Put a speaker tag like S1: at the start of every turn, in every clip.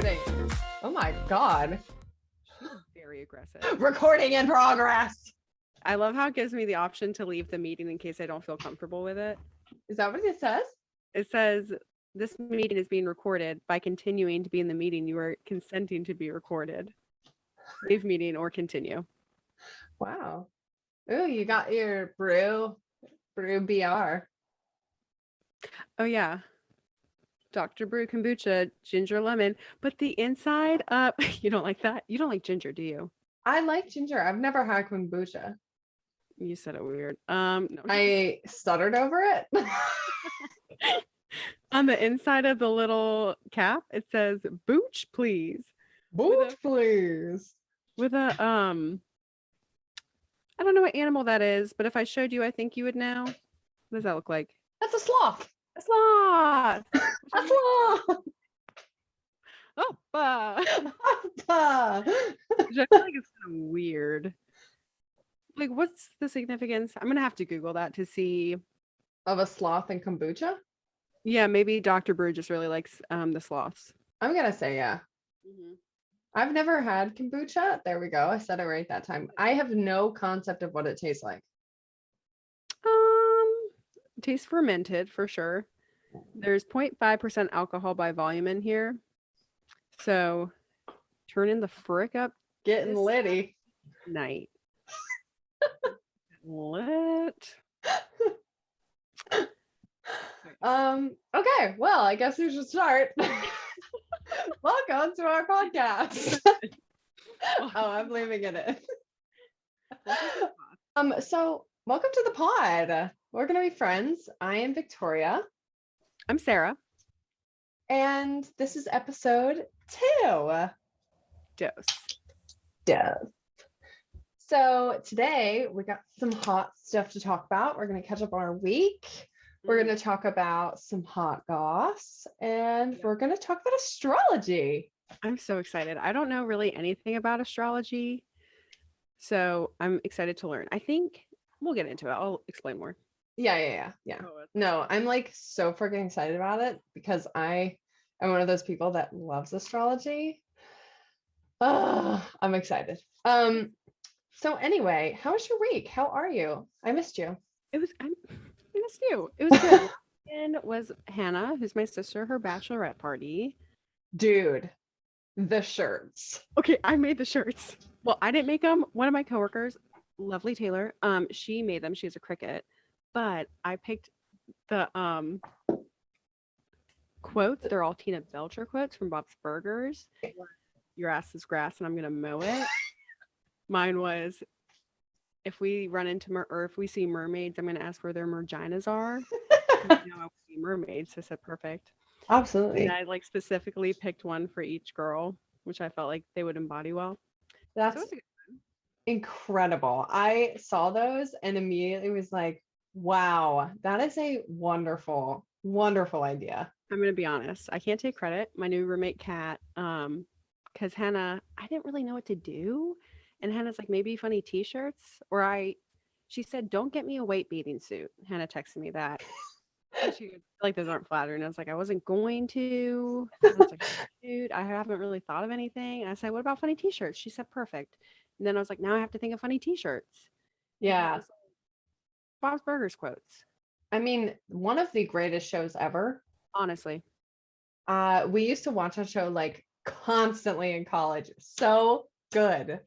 S1: recording. Oh my God.
S2: Very aggressive.
S1: Recording in progress.
S2: I love how it gives me the option to leave the meeting in case I don't feel comfortable with it.
S1: Is that what it says?
S2: It says this meeting is being recorded. By continuing to be in the meeting, you are consenting to be recorded. Leave meeting or continue.
S1: Wow. Ooh, you got your brew BR.
S2: Oh yeah. Dr. Brew kombucha, ginger lemon, but the inside you don't like that? You don't like ginger, do you?
S1: I like ginger. I've never had kombucha.
S2: You said it weird. No.
S1: I stuttered over it.
S2: On the inside of the little cap, it says "Booch, please."
S1: Booch, please.
S2: With a I don't know what animal that is, but if I showed you, I think you would know. What does that look like?
S1: That's a sloth.
S2: A sloth.
S1: A sloth.
S2: Oppa.
S1: Oppa.
S2: Which I feel like it's kind of weird. Like, what's the significance? I'm gonna have to Google that to see.
S1: Of a sloth and kombucha?
S2: Yeah, maybe Dr. Brew just really likes the sloths.
S1: I'm gonna say yeah.
S2: Mm-hmm.
S1: I've never had kombucha. There we go. I said it right that time. I have no concept of what it tastes like.
S2: Tastes fermented for sure. There's 0.5% alcohol by volume in here. So turning the frick up.
S1: Getting litty.
S2: Night. Lit.
S1: Okay, well, I guess we should start. Welcome to our podcast. Oh, I'm leaving it in. So welcome to the pod. We're gonna be friends. I am Victoria.
S2: I'm Sarah.
S1: And this is episode 2. Dose. So today we got some hot stuff to talk about. We're gonna catch up on our week. We're going to talk about some hot goss, and we're going to talk about astrology.
S2: I'm so excited. I don't know really anything about astrology, so I'm excited to learn. I think we'll get into it. I'll explain more.
S1: Yeah. No, I'm like so freaking excited about it because I am one of those people that loves astrology. I'm excited. So anyway, how was your week? How are you? I missed you.
S2: I missed you. It was good. And was Hannah, who's my sister, her bachelorette party.
S1: Dude, the shirts.
S2: Okay, I made the shirts. Well, I didn't make them. One of my coworkers, lovely Taylor, she made them. She has a Cricut. But I picked the quotes. They're all Tina Belcher quotes from Bob's Burgers. Your ass is grass and I'm gonna mow it. Mine was, if we run into or if we see mermaids, I'm going to ask where their merginas are. I see mermaids. So I said perfect.
S1: Absolutely.
S2: And I like specifically picked one for each girl, which I felt like they would embody well.
S1: That's incredible. I saw those and immediately was like, wow, that is a wonderful, wonderful idea.
S2: I'm going to be honest. I can't take credit. My new roommate, Kat, because Hannah, I didn't really know what to do. And Hannah's like, maybe funny t-shirts. She said, don't get me a white bathing suit. Hannah texted me that. And she like, those aren't flattering. I was like, I wasn't going to. I was like, dude, I haven't really thought of anything. And I said, what about funny t-shirts? She said, perfect. And then I was like, now I have to think of funny t-shirts.
S1: Yeah.
S2: Bob's Burgers quotes.
S1: I mean, one of the greatest shows ever.
S2: Honestly.
S1: We used to watch that show like constantly in college. So good.
S2: I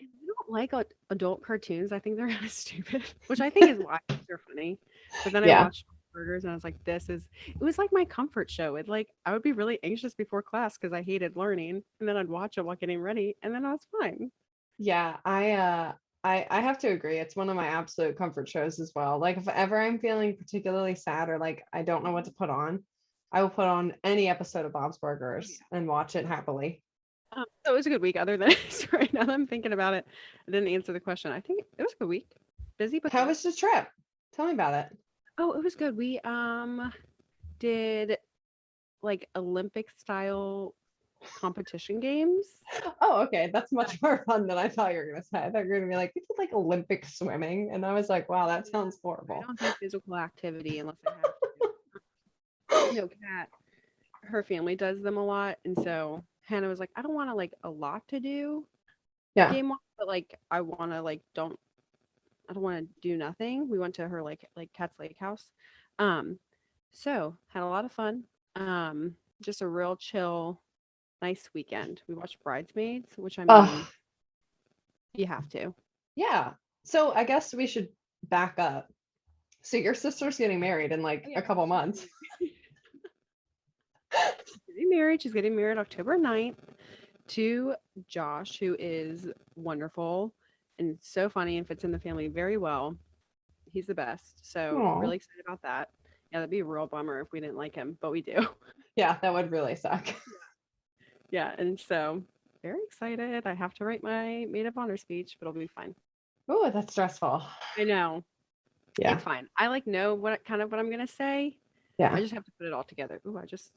S2: don't like adult cartoons. I think they're kind of stupid, which I think is why they're funny. But then I watched Burgers and I was like, it was like my comfort show. I would be really anxious before class because I hated learning, and then I'd watch it while getting ready, and then I was fine.
S1: Yeah, I have to agree. It's one of my absolute comfort shows as well. Like if ever I'm feeling particularly sad or like I don't know what to put on, I will put on any episode of Bob's Burgers and watch it happily.
S2: So it was a good week. Other than right now that I'm thinking about it, I didn't answer the question. I think it was a good week. Busy, but
S1: how was the trip? Tell me about it.
S2: Oh, it was good. We did like Olympic style competition games.
S1: Oh, okay. That's much more fun than I thought you were gonna say. I thought you were gonna be like, we did like Olympic swimming, and I was like, wow, that sounds horrible.
S2: I don't do physical activity unless I have to. Kat, her family does them a lot, and so Hannah was like, I don't want to like a lot to do
S1: Yeah.
S2: game one, but like I want to like I don't want to do nothing. We went to her like Cat's Lake house. Um, so had a lot of fun. Just a real chill, nice weekend. We watched Bridesmaids, which I mean,
S1: Oh,
S2: you have to.
S1: yeah. So I guess we should back up. So your sister's getting married in like
S2: Oh, yeah,
S1: a couple months.
S2: getting married. She's getting married October 9th to Josh, who is wonderful and so funny and fits in the family very well. He's the best. So
S1: Oh,
S2: really excited about that. Yeah, that'd be a real bummer if we didn't like him, but we do.
S1: yeah, that would really suck.
S2: Yeah, and so very excited. I have to write my maid of honor speech, but it'll be fine.
S1: Oh, that's stressful.
S2: I know.
S1: Yeah.
S2: It's fine. I like know what I'm gonna say.
S1: Yeah.
S2: I just have to put it all together. Ooh,
S1: I just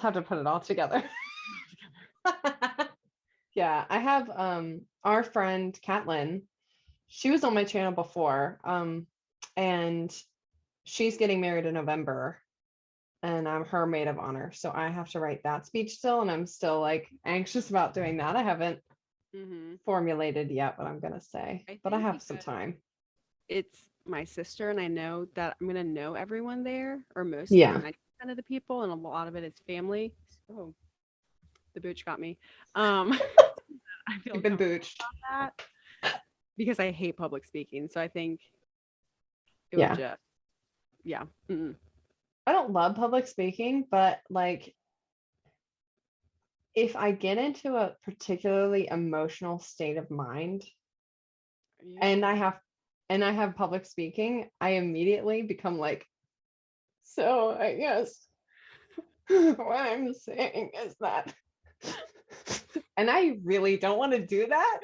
S1: have to put it all together. Yeah, I have our friend Catlin. She was on my channel before. And she's getting married in November. And I'm her maid of honor. So I have to write that speech still. And I'm still like anxious about doing that. I haven't formulated yet what I'm gonna say, but I have some time.
S2: It's my sister, and I know that I'm gonna know everyone there, or most
S1: Yeah.
S2: 90% of the people, and a lot of it is family. Oh, the booch got me. I feel
S1: You've been booched.
S2: about that because I hate public speaking. So I think it
S1: Yeah.
S2: would just, yeah.
S1: I don't love public speaking, but like if I get into a particularly emotional state of mind and I have public speaking, I immediately become like, so I guess what I'm saying is that, and I really don't want to do that.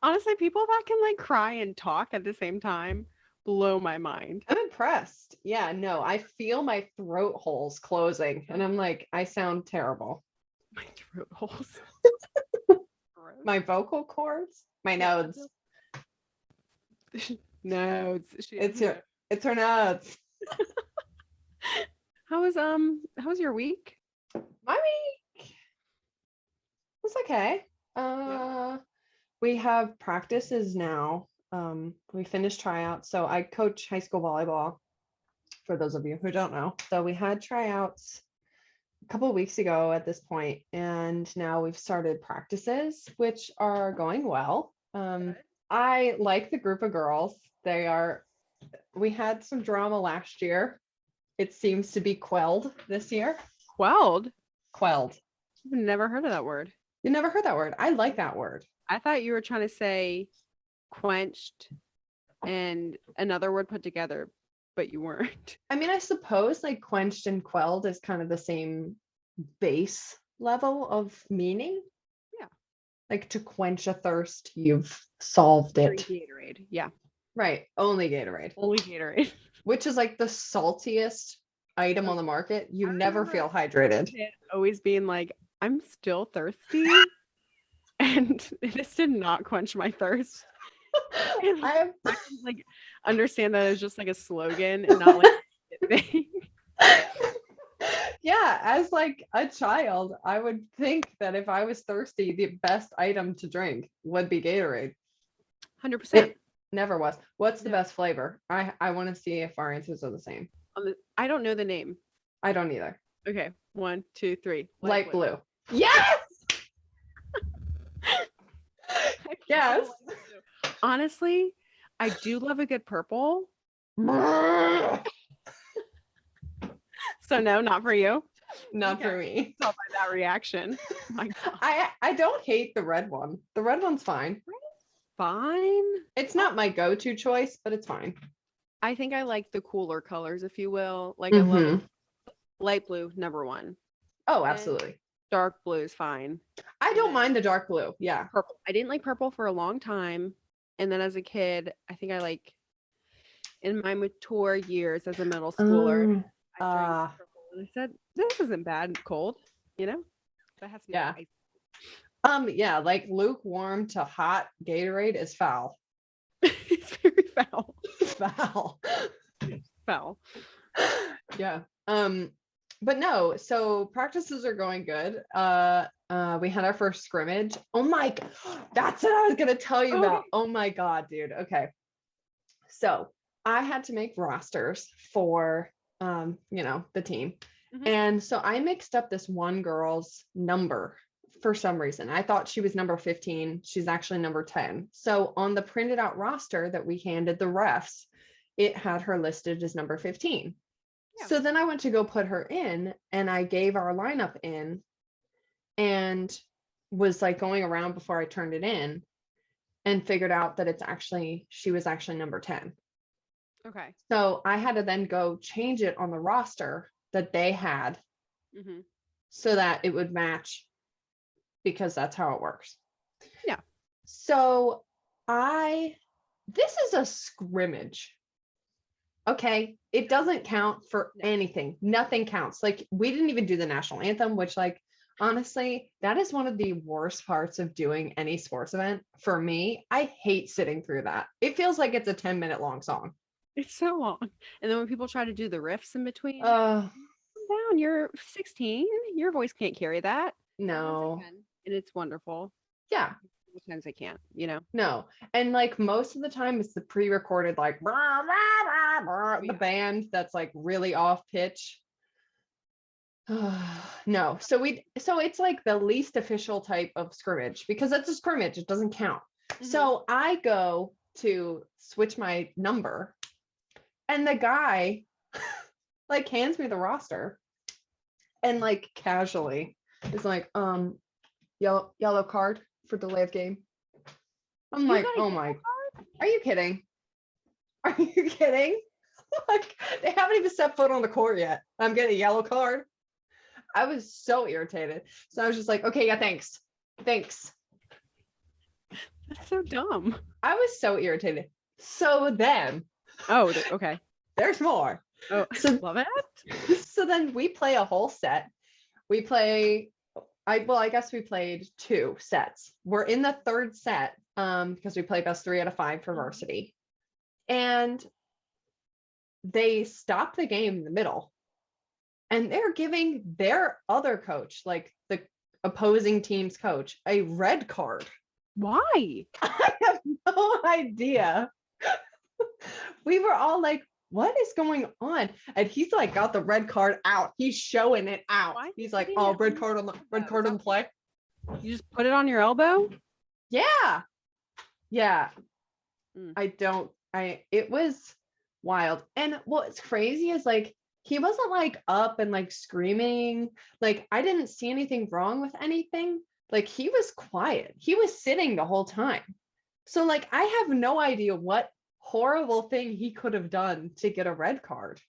S2: Honestly, people that can like cry and talk at the same time blow my mind.
S1: I'm impressed. Yeah, no, I feel my throat holes closing and I'm like, I sound terrible.
S2: My throat holes.
S1: My vocal cords, my nodes.
S2: Nodes.
S1: It's her nodes.
S2: How was your week?
S1: My week was okay. We have practices now. We finished tryouts. So I coach high school volleyball for those of you who don't know. So we had tryouts a couple of weeks ago at this point, and now we've started practices, which are going well. I like the group of girls. We had some drama last year. It seems to be quelled this year.
S2: Quelled?
S1: Quelled.
S2: I've never heard of that word.
S1: You never heard that word? I like that word.
S2: I thought you were trying to say quenched and another word put together, but you weren't.
S1: I mean, I suppose like quenched and quelled is kind of the same base level of meaning.
S2: Yeah.
S1: Like to quench a thirst, you've solved it.
S2: Gatorade. Yeah.
S1: Right. Only Gatorade.
S2: Only Gatorade.
S1: Which is like the saltiest item on the market. You never feel hydrated.
S2: Always being like, I'm still thirsty. And this did not quench my thirst. I like understand that as just like a slogan and not like a thing.
S1: Yeah, as like a child, I would think that if I was thirsty, the best item to drink would be Gatorade.
S2: 100%.
S1: It never was. What's the best flavor? I want to see if our answers are the same.
S2: I don't know the name.
S1: I don't either.
S2: Okay, 1, 2, 3.
S1: Light blue. Yes. Yes.
S2: Honestly, I do love a good purple. So no, not for you.
S1: Not for me.
S2: Not by that reaction. My God.
S1: I don't hate the red one. The red one's fine.
S2: Fine.
S1: It's not my go-to choice, but it's fine.
S2: I think I like the cooler colors, if you will. Like I love light blue, number one.
S1: Oh, absolutely.
S2: And dark blue is fine.
S1: I don't mind the dark blue. Yeah.
S2: Purple. I didn't like purple for a long time. And then as a kid, I think I like in my mature years as a middle schooler, I drank purple and I said, this isn't bad and cold, you know? That has to be
S1: yeah.
S2: Nice.
S1: Yeah, like lukewarm to hot Gatorade is foul.
S2: It's very foul.
S1: Foul.
S2: Foul.
S1: Yeah. but no, so practices are going good. We had our first scrimmage. Oh my God, that's what I was gonna tell you about.
S2: Okay.
S1: Oh my God, dude. Okay. So I had to make rosters for the team.
S2: Mhm.
S1: And so I mixed up this one girl's number for some reason. I thought she was number 15. She's actually number 10. So on the printed out roster that we handed the refs, it had her listed as number 15.
S2: Yeah.
S1: So then I went to go put her in and I gave our lineup in and was like going around before I turned it in and figured out that she was actually number 10.
S2: Okay.
S1: So I had to then go change it on the roster that they had
S2: Mm-hmm.
S1: so that it would match because that's how it works.
S2: Yeah.
S1: So this is a scrimmage. Okay. It doesn't count for anything. Nothing counts. Like we didn't even do the national anthem, which like, honestly, that is one of the worst parts of doing any sports event for me. I hate sitting through that. It feels like it's a 10-minute long song.
S2: It's so long. And then when people try to do the riffs in between,
S1: Uh,
S2: calm down. You're 16. Your voice can't carry that.
S1: no.
S2: And it's wonderful.
S1: Yeah.
S2: Sometimes I can't, you know.
S1: No. And like most of the time it's the pre-recorded like blah, blah, blah, blah, the band that's like really off pitch. No. So it's like the least official type of scrimmage because it's a scrimmage. It doesn't count.
S2: Mhm.
S1: So I go to switch my number and the guy like hands me the roster and like casually is like, yellow card for delay of game. I'm like, oh my, are you kidding? Are you kidding? Like they haven't even set foot on the court yet. I'm getting a yellow card. I was so irritated. So I was just like, okay, yeah, thanks. Thanks.
S2: That's so dumb.
S1: I was so irritated. So then,
S2: Oh, okay.
S1: there's more.
S2: Oh,
S1: So
S2: love it.
S1: So then we play a whole set. I guess we played 2 sets. We're in the 3rd set because we play best 3 out of 5 for varsity. And they stopped the game in the middle. And they're giving their other coach, like the opposing team's coach, a red card.
S2: Why?
S1: I have no idea. We were all like, what is going on? And he's like got the red card out. He's showing it out.
S2: Why?
S1: He's like, oh, red card on the play.
S2: You just put it on your elbow?
S1: Yeah. Yeah.
S2: Mm.
S1: It was wild. And what's crazy is like, he wasn't like up and like screaming. Like, I didn't see anything wrong with anything. Like, he was quiet. He was sitting the whole time. So like, I have no idea what horrible thing he could have done to get a red card.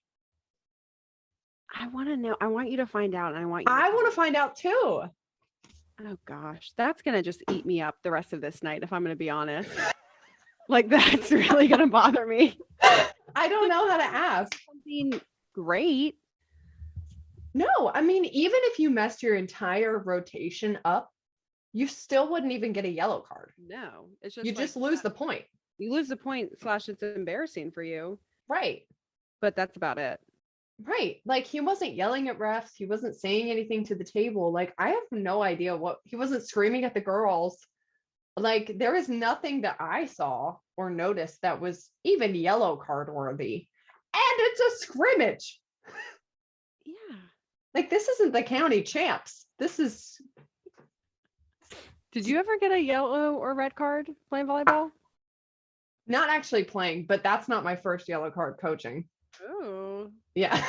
S2: I want to know. I want you to find out. And I want
S1: to find out too.
S2: Oh gosh, that's gonna just eat me up the rest of this night, if I'm gonna be honest. Like that's really gonna bother me.
S1: I don't know how to ask.
S2: Something great.
S1: No, I mean, even if you messed your entire rotation up, you still wouldn't even get a yellow card.
S2: No, it's just
S1: you just lose the point.
S2: You lose the point / it's embarrassing for you.
S1: Right.
S2: But that's about it.
S1: Right. Like he wasn't yelling at refs. He wasn't saying anything to the table. Like I have no idea he wasn't screaming at the girls. Like there was nothing that I saw or noticed that was even yellow card worthy. And it's a scrimmage.
S2: Yeah.
S1: Like this isn't the county champs. This is.
S2: Did you ever get a yellow or red card playing volleyball?
S1: Not actually playing, but that's not my first yellow card coaching.
S2: Oh.
S1: Yeah.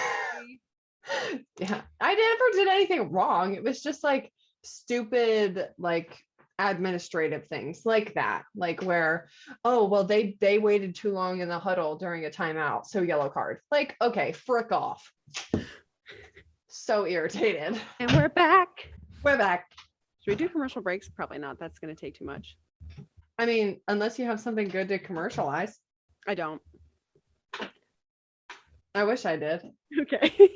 S1: Yeah. I never did anything wrong. It was just like stupid, like administrative things like that. Like where, oh, well, they waited too long in the huddle during a timeout. So yellow card. Like, okay, frick off. So irritated.
S2: And we're back.
S1: We're back.
S2: Should we do commercial breaks? Probably not. That's going to take too much.
S1: I mean, unless you have something good to commercialize.
S2: I don't.
S1: I wish I did.
S2: Okay.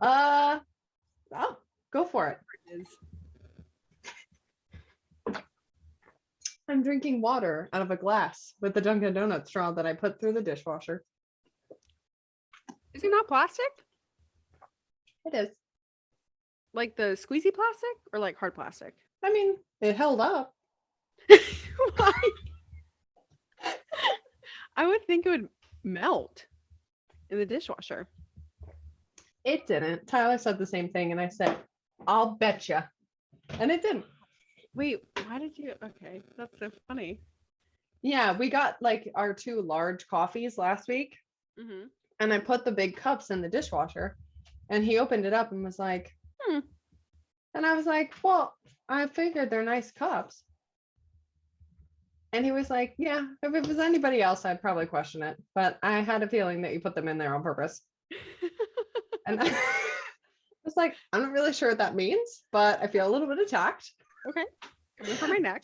S1: Oh, go for it. I'm drinking water out of a glass with the Dunkin' Donuts straw that I put through the dishwasher.
S2: Is it not plastic?
S1: It is.
S2: Like the squeezy plastic or like hard plastic?
S1: I mean, it held up.
S2: Why? I would think it would melt in the dishwasher.
S1: It didn't. Tyler said the same thing, and I said, I'll bet you. And it didn't.
S2: Wait, why did you? Okay, that's so funny.
S1: Yeah, we got like our 2 large coffees last week,
S2: Mm-hmm.
S1: and I put the big cups in the dishwasher, and he opened it up and was like, And I was like, well, I figured they're nice cups. And he was like, yeah, if it was anybody else, I'd probably question it. But I had a feeling that you put them in there on purpose. And I was like, I'm not really sure what that means, but I feel a little bit attacked.
S2: Okay, coming for my neck.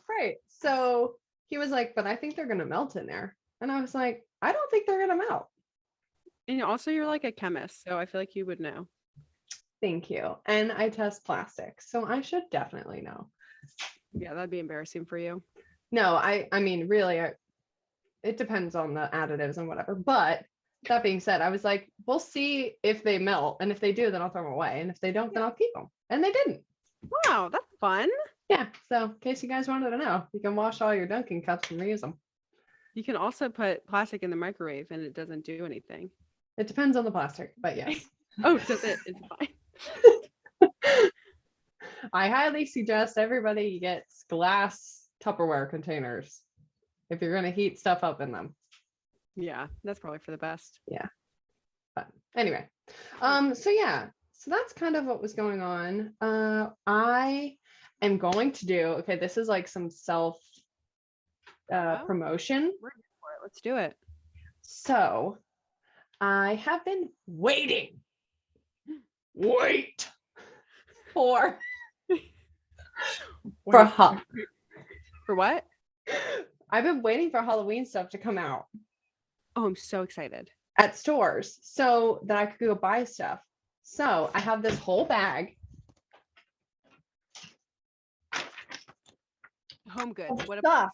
S1: Right. So he was like, but I think they're going to melt in there. And I was like, I don't think they're going to melt.
S2: And also, you're like a chemist, so I feel like you would know.
S1: Thank you. And I test plastic, so I should definitely know.
S2: Yeah, that'd be embarrassing for you.
S1: No, I mean, really, it depends on the additives and whatever. But that being said, I was like, we'll see if they melt. And if they do, then I'll throw them away. And if they don't, then I'll keep them. And they didn't.
S2: Wow, that's fun.
S1: Yeah. So in case you guys wanted to know, you can wash all your Dunkin' cups and reuse them.
S2: You can also put plastic in the microwave and it doesn't do anything.
S1: It depends on the plastic, but yes.
S2: Oh, does it? It's fine.
S1: I highly suggest everybody gets glass Tupperware containers if you're going to heat stuff up in them.
S2: Yeah, that's probably for the best.
S1: Yeah. But anyway, so that's kind of what was going on. I am going to do, okay, this is like some self promotion.
S2: We're here for it. Let's do it.
S1: So I have been waiting for
S2: for what?
S1: I've been waiting for Halloween stuff to come out.
S2: Oh, I'm so excited.
S1: At stores so that I could go buy stuff. So I have this whole bag.
S2: Home goods. What
S1: stuff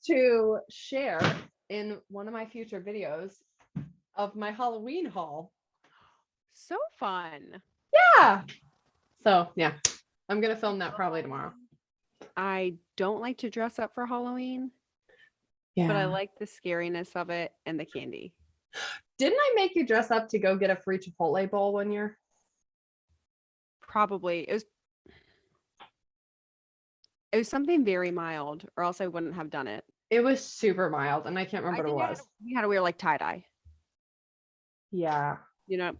S1: to share in one of my future videos of my Halloween haul.
S2: So fun.
S1: Yeah. So yeah, I'm gonna film that probably tomorrow.
S2: I don't like to dress up for Halloween. Yeah. But I like the scariness of it and the candy.
S1: Didn't I make you dress up to go get a free Chipotle bowl one year?
S2: Probably. It was something very mild, or else I wouldn't have done it.
S1: It was super mild, and I can't remember what it was.
S2: We had to wear like tie-dye.
S1: Yeah.
S2: You know?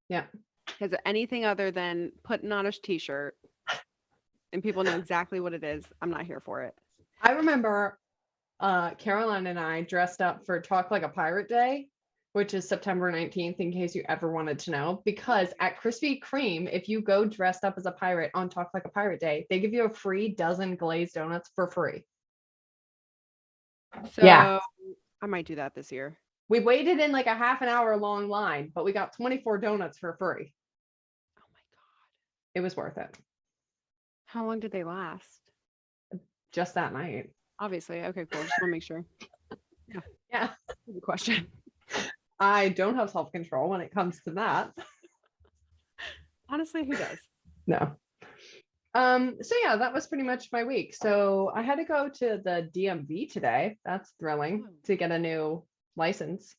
S1: Yeah.
S2: Because anything other than putting on a t-shirt and people know exactly what it is, I'm not here for it.
S1: I remember Caroline and I dressed up for Talk Like a Pirate Day, which is September 19th, in case you ever wanted to know, because at Krispy Kreme, if you go dressed up as a pirate on Talk Like a Pirate Day, they give you a free dozen glazed donuts for free.
S2: So yeah. I might do that this year.
S1: We waited in like a half an hour long line, but we got 24 donuts for free.
S2: Oh my God.
S1: It was worth it.
S2: How long did they last?
S1: Just that night.
S2: Obviously. Okay, cool. Just want to make sure. Yeah.
S1: Yeah.
S2: Good question.
S1: I don't have self-control when it comes to that.
S2: Honestly, who does?
S1: No. So yeah, that was pretty much my week. So I had to go to the DMV today. That's thrilling to get a new license.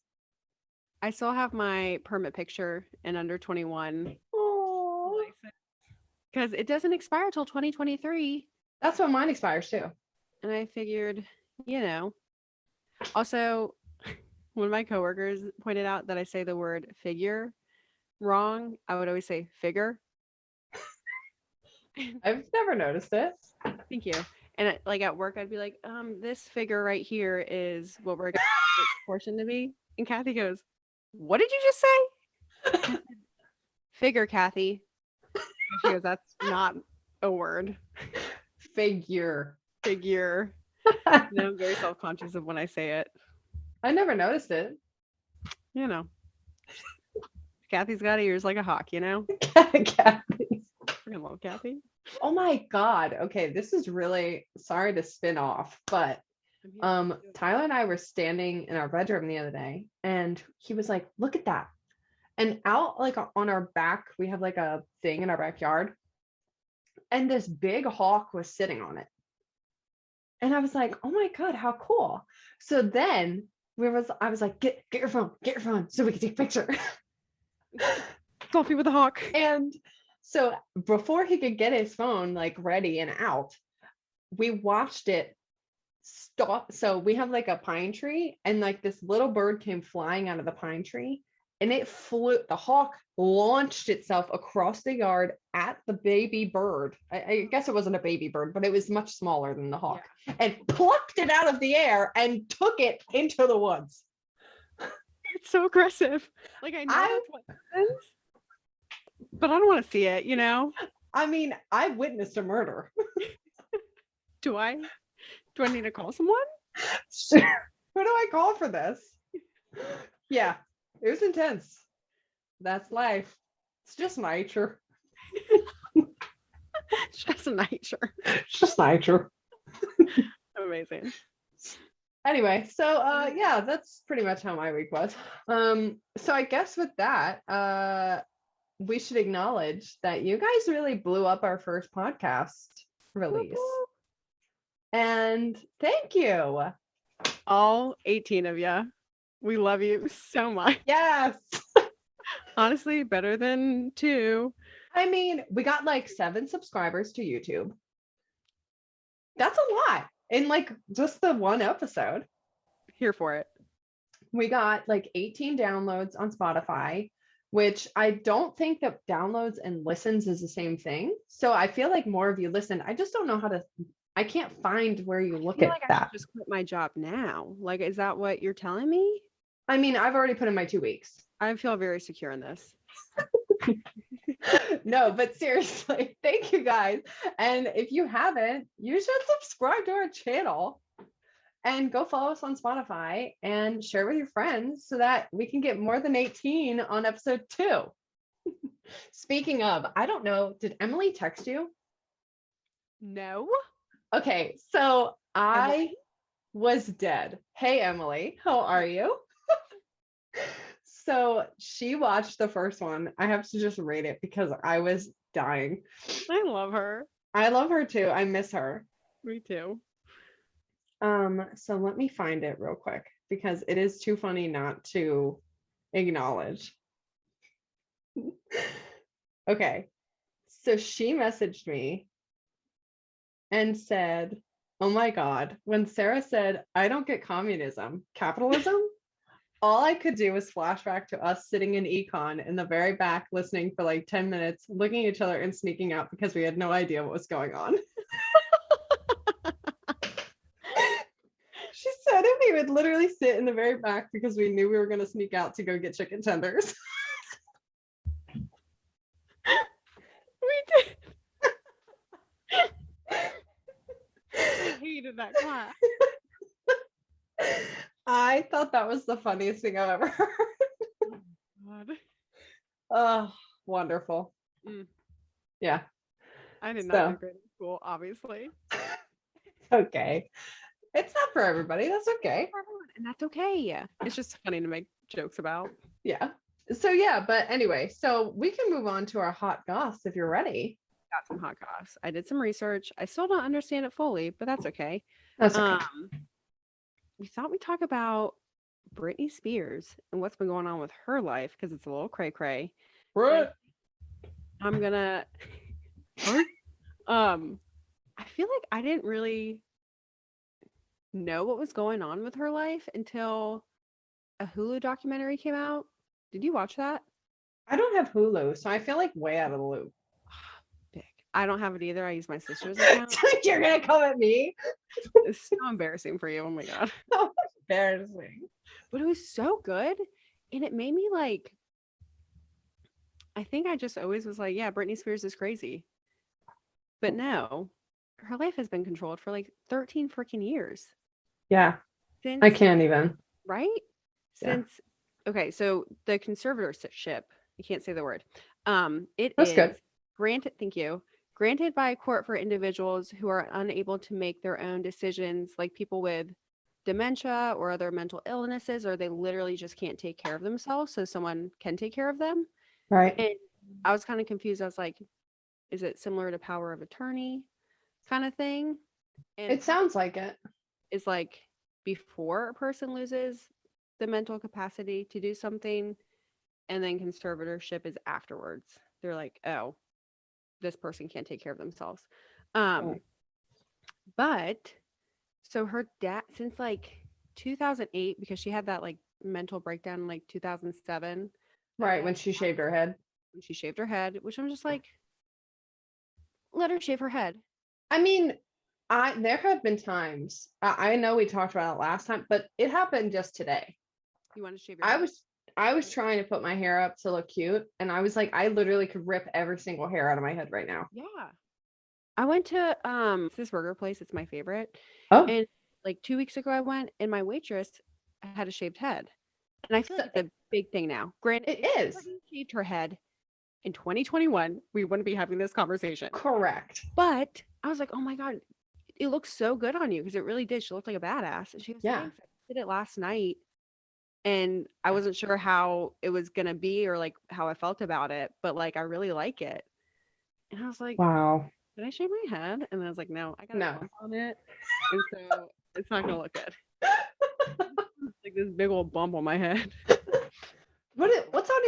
S2: I still have my permit picture and under 21 license because it doesn't expire till 2023.
S1: That's when mine expires too.
S2: And I figured, also when my coworkers pointed out that I say the word figure wrong, I would always say figure.
S1: I've never noticed it.
S2: Thank you. And like at work, I'd be like, this figure right here is what we're going to portion to be. And Kathy goes, what did you just say? Figure, Kathy. And she goes, that's not a word.
S1: Figure.
S2: I'm very self-conscious of when I say it.
S1: I never noticed it.
S2: Kathy's got ears like a hawk,
S1: Kathy.
S2: Freaking love Kathy.
S1: Oh my God. Okay, this is really, sorry to spin off, but
S2: I'm here.
S1: Tyler and I were standing in our bedroom the other day, and he was like, "Look at that." And out like on our back, we have like a thing in our backyard, and this big hawk was sitting on it. And I was like, "Oh my God, how cool." So then I was like, get your phone so we can take a picture.
S2: Selfie with a hawk.
S1: And so before he could get his phone like ready and out, we watched it stop. So we have like a pine tree, and like this little bird came flying out of the pine tree, and it flew. The hawk launched itself across the yard at the baby bird. I guess it wasn't a baby bird, but it was much smaller than the hawk, and plucked it out of the air and took it into the woods.
S2: It's so aggressive. Like, I know that's what happens, but I don't want to see it, you know?
S1: I mean, I witnessed a murder.
S2: Do I need to call someone?
S1: Who do I call for this? Yeah, it was intense. That's life. It's just nature.
S2: It's just nature.
S1: It's just nature.
S2: Amazing.
S1: Anyway, so yeah, that's pretty much how my week was. So I guess with that, we should acknowledge that you guys really blew up our first podcast release. And thank you.
S2: All 18 of you. We love you so much.
S1: Yes.
S2: Honestly, better than 2.
S1: I mean, we got like 7 subscribers to YouTube. That's a lot in like just the one episode.
S2: Here for it.
S1: We got like 18 downloads on Spotify, which I don't think that downloads and listens is the same thing. So I feel like more of you listen. I just don't know how to, I can't find where you look at that.
S2: I just quit my job now. Like, is that what you're telling me?
S1: I mean, I've already put in my 2 weeks.
S2: I feel very secure in this.
S1: No, but seriously, thank you guys. And if you haven't, you should subscribe to our channel and go follow us on Spotify and share with your friends so that we can get more than 18 on episode 2. Speaking of, I don't know, did Emily text you?
S2: No.
S1: Okay, so I was dead. Hey, Emily, how are you? So she watched the first one. I have to just rate it because I was dying.
S2: I love her.
S1: I love her too. I miss her.
S2: Me too.
S1: So let me find it real quick because it is too funny not to acknowledge. Okay. So she messaged me and said, "Oh my God, when Sarah said, I don't get communism, capitalism, all I could do was flashback to us sitting in econ in the very back, listening for like 10 minutes, looking at each other and sneaking out because we had no idea what was going on." She said we would literally sit in the very back because we knew we were going to sneak out to go get chicken tenders.
S2: We did. I hated that class.
S1: I thought that was the funniest thing I've ever heard.
S2: God.
S1: Oh, wonderful. Yeah.
S2: I did not do great in school, obviously.
S1: Okay. It's not for everybody. That's okay.
S2: And that's okay. It's just funny to make jokes about.
S1: Yeah. So yeah, but anyway, so we can move on to our hot goss if you're ready.
S2: Got some hot goss. I did some research. I still don't understand it fully, but that's okay.
S1: That's okay.
S2: We thought we'd talk about Britney Spears and what's been going on with her life because it's a little cray cray.
S1: Right.
S2: I'm gonna. I feel like I didn't really know what was going on with her life until a Hulu documentary came out. Did you watch that?
S1: I don't have Hulu, so I feel like way out of the loop.
S2: Big. I don't have it either. I use my sister's account.
S1: You're gonna come at me?
S2: It's so embarrassing for you. Oh my God.
S1: So embarrassing.
S2: But it was so good. And it made me like, I think I just always was like, yeah, Britney Spears is crazy. But no, her life has been controlled for like 13 freaking years.
S1: Yeah.
S2: Since,
S1: I can't even.
S2: Right? Since, okay, so the conservatorship, I can't say the word. That's good. Granted, thank you. Granted by a court for individuals who are unable to make their own decisions, like people with dementia or other mental illnesses, or they literally just can't take care of themselves, so someone can take care of them.
S1: Right.
S2: And I was kind of confused. I was like, is it similar to power of attorney kind of thing? And
S1: It sounds like it.
S2: is like before a person loses the mental capacity to do something, and then conservatorship is afterwards. They're like, oh, this person can't take care of themselves. Um,
S1: Right.
S2: but so her dad, since like 2008, because she had that like mental breakdown in like 2007, her
S1: Right.
S2: dad,
S1: When she shaved her head.
S2: when she shaved her head, which I'm just like, let her shave her head.
S1: I mean, there have been times, I know we talked about it last time, but it happened just today.
S2: You want to shave your
S1: I
S2: head?
S1: was I was trying to put my hair up to look cute, and I was like, I literally could rip every single hair out of my head right now.
S2: Yeah. I went to this burger place, it's my favorite.
S1: Oh,
S2: And like 2 weeks ago I went, and my waitress had a shaved head. And I feel
S1: so
S2: like it's a big thing now. Granted,
S1: it
S2: if
S1: is
S2: Brittany shaved her head in 2021, we wouldn't be having this conversation.
S1: correct.
S2: But I was like, oh my God, it looks so good on you, because it really did. She looked like a badass. And she goes,
S1: Yeah.
S2: thanks. I did it last night, and I wasn't sure how it was gonna be or like how I felt about it, but like I really like it. And I was like,
S1: Wow.
S2: did I shave my head? And then I was like, no, I got a
S1: No.
S2: bump on it. And so it's not gonna look good. Like this big old bump on my head.
S1: What's on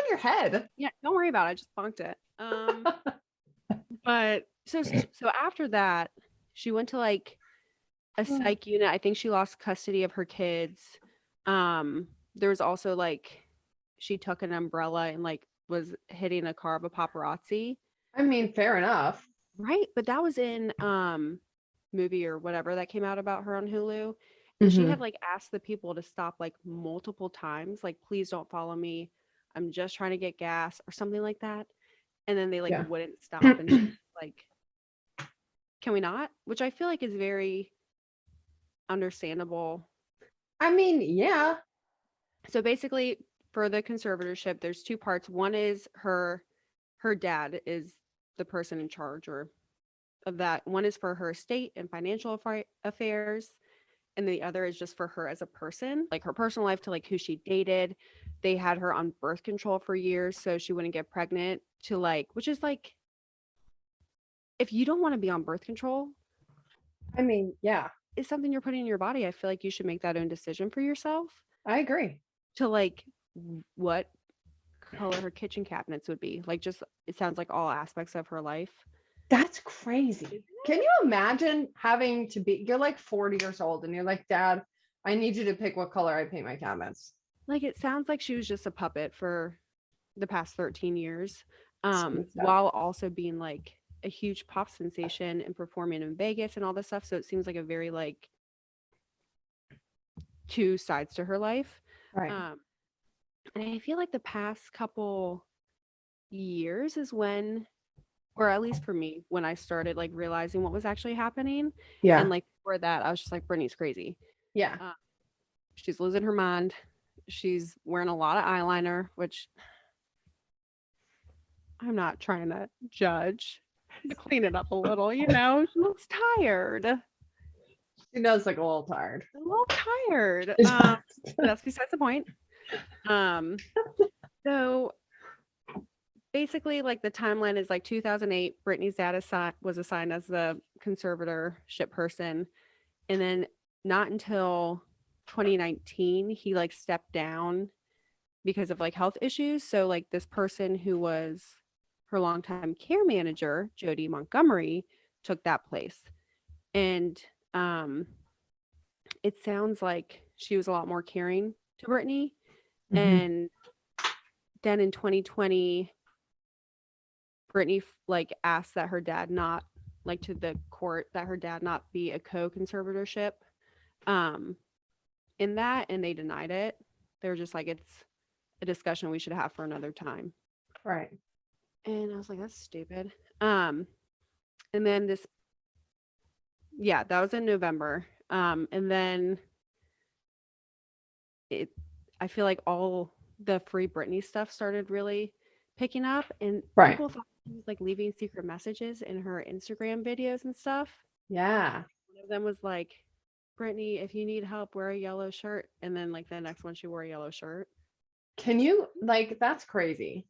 S1: your head?
S2: Yeah, don't worry about it. I just bunked it. But so after that, she went to like a psych unit. I think she lost custody of her kids. There was also like she took an umbrella and like was hitting a car of a paparazzi.
S1: I mean, fair enough.
S2: Right, but that was in movie or whatever that came out about her on Hulu. And she
S1: Hmm.
S2: had like asked the people to stop like multiple times, like, please don't follow me. I'm just trying to get gas or something like that. And then they like
S1: Yeah.
S2: wouldn't stop. And she was like, can we not? Which I feel like is very understandable.
S1: I mean, yeah.
S2: So basically, for the conservatorship, there's two parts. One is her dad is the person in charge or of that. One is for her estate and financial affairs, and the other is just for her as a person, like her personal life, to like who she dated. They had her on birth control for years so she wouldn't get pregnant, to like, which is like, if you don't want to be on birth control,
S1: I mean, yeah.
S2: it's something you're putting in your body. I feel like you should make that own decision for yourself,
S1: I agree.
S2: to like what color her kitchen cabinets would be. Like, just it sounds like all aspects of her life.
S1: That's crazy. Can you imagine having to be, you're like 40 years old and you're like, Dad, I need you to pick what color I paint my cabinets.
S2: Like, it sounds like she was just a puppet for the past 13 years,
S1: Sweet stuff.
S2: while also being like a huge pop sensation and performing in Vegas and all this stuff. So it seems like a very like two sides to her life.
S1: Right.
S2: Um, and I feel like the past couple years is when, or at least for me, when I started like realizing what was actually happening. And
S1: Yeah.
S2: like before that, I was just like, Brittany's crazy.
S1: Yeah.
S2: Uh, she's losing her mind. She's wearing a lot of eyeliner, which I'm not trying to judge. To clean it up a little, you know. She looks tired. A
S1: She does look a little tired.
S2: little tired. That's besides the point. So basically, like the timeline is like 2008. Brittany's dad was assigned as the conservatorship person, and then not until 2019 he like stepped down because of like health issues. So like this person who was her longtime care manager, Jody Montgomery, took that place. And it sounds like she was a lot more caring to Brittany.
S1: Mhm.
S2: And then in 2020, Brittany like asked that her dad not, like, to the court, that her dad not be a co-conservatorship um in that, and they denied it. They were just like, it's a discussion we should have for another time.
S1: Right.
S2: And I was like, that's stupid. And then this, yeah, that was in November. And then it, I feel like all the Free Britney stuff started really picking up, and
S1: Right.
S2: people thought she was like leaving secret messages in her Instagram videos and stuff.
S1: Yeah.
S2: One of them was like, Brittany, if you need help, wear a yellow shirt. And then like the next one, she wore a yellow shirt.
S1: Can you like that's crazy.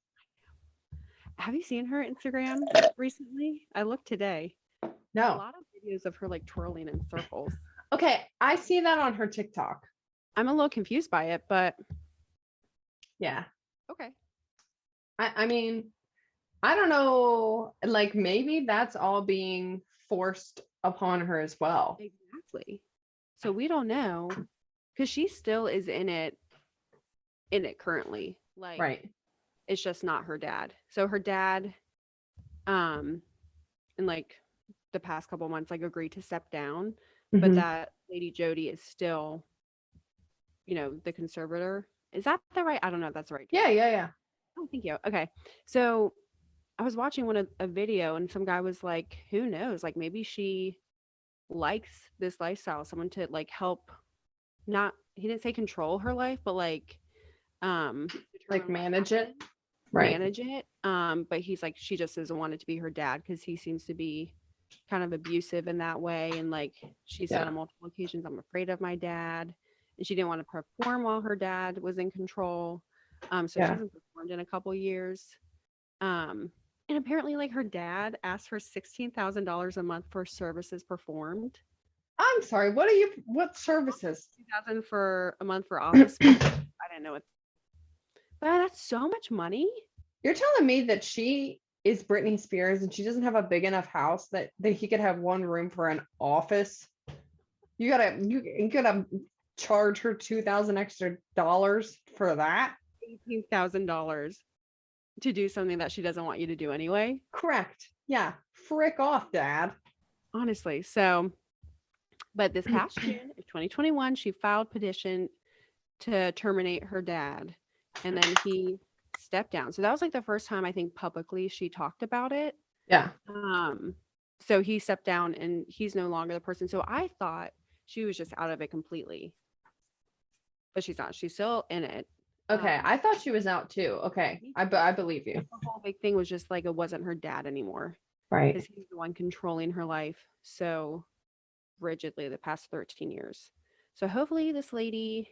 S2: Have you seen her Instagram recently? I looked today. A
S1: No.
S2: lot of videos of her like twirling in circles.
S1: Okay, I see that on her TikTok.
S2: I'm a little confused by it, but
S1: Yeah.
S2: okay.
S1: I mean, I don't know, like maybe that's all being forced upon her as well.
S2: Exactly. So we don't know because she still is in it currently. Like
S1: Right.
S2: it's just not her dad. So her dad, in like the past couple months, like agreed to step down, but
S1: Mhm.
S2: that lady Jody is still, the conservator. Is that the right? I don't know if that's the right term.
S1: Yeah.
S2: Oh, thank you. Okay. So I was watching a video and some guy was like, who knows? Like maybe she likes this lifestyle, someone to like help not he didn't say control her life, but like
S1: Like
S2: determine what
S1: manage it.
S2: happens,
S1: Right.
S2: manage it. But he's like, she just doesn't want it to be her dad because he seems to be kind of abusive in that way. And like she said
S1: Yeah.
S2: on multiple occasions, I'm afraid of my dad. And she didn't want to perform while her dad was in control. So she
S1: Yeah.
S2: hasn't performed in a couple years. Um, and apparently, like her dad asked for $16,000 a month for services performed.
S1: I'm sorry. What services?
S2: 2,000 for a month for office space. I didn't know it, but that's so much money.
S1: You're telling me that she is Britney Spears and she doesn't have a big enough house that he could have one room for an office? You gotta charge her 2,000 extra dollars for that?
S2: $18,000 to do something that she doesn't want you to do anyway.
S1: Correct. Yeah. Frick off, Dad.
S2: Honestly. So, but this past June of 2021, she filed petition to terminate her dad, and then he stepped down. So that was like the first time I think publicly she talked about it.
S1: Yeah.
S2: So he stepped down and he's no longer the person. So I thought she was just out of it completely, but she's not. She's still in it.
S1: Okay. I thought she was out too. Okay. I believe you.
S2: The whole big thing was just like it wasn't her dad anymore
S1: Right.
S2: because he's the one controlling her life so rigidly the past 13 years. So hopefully this lady,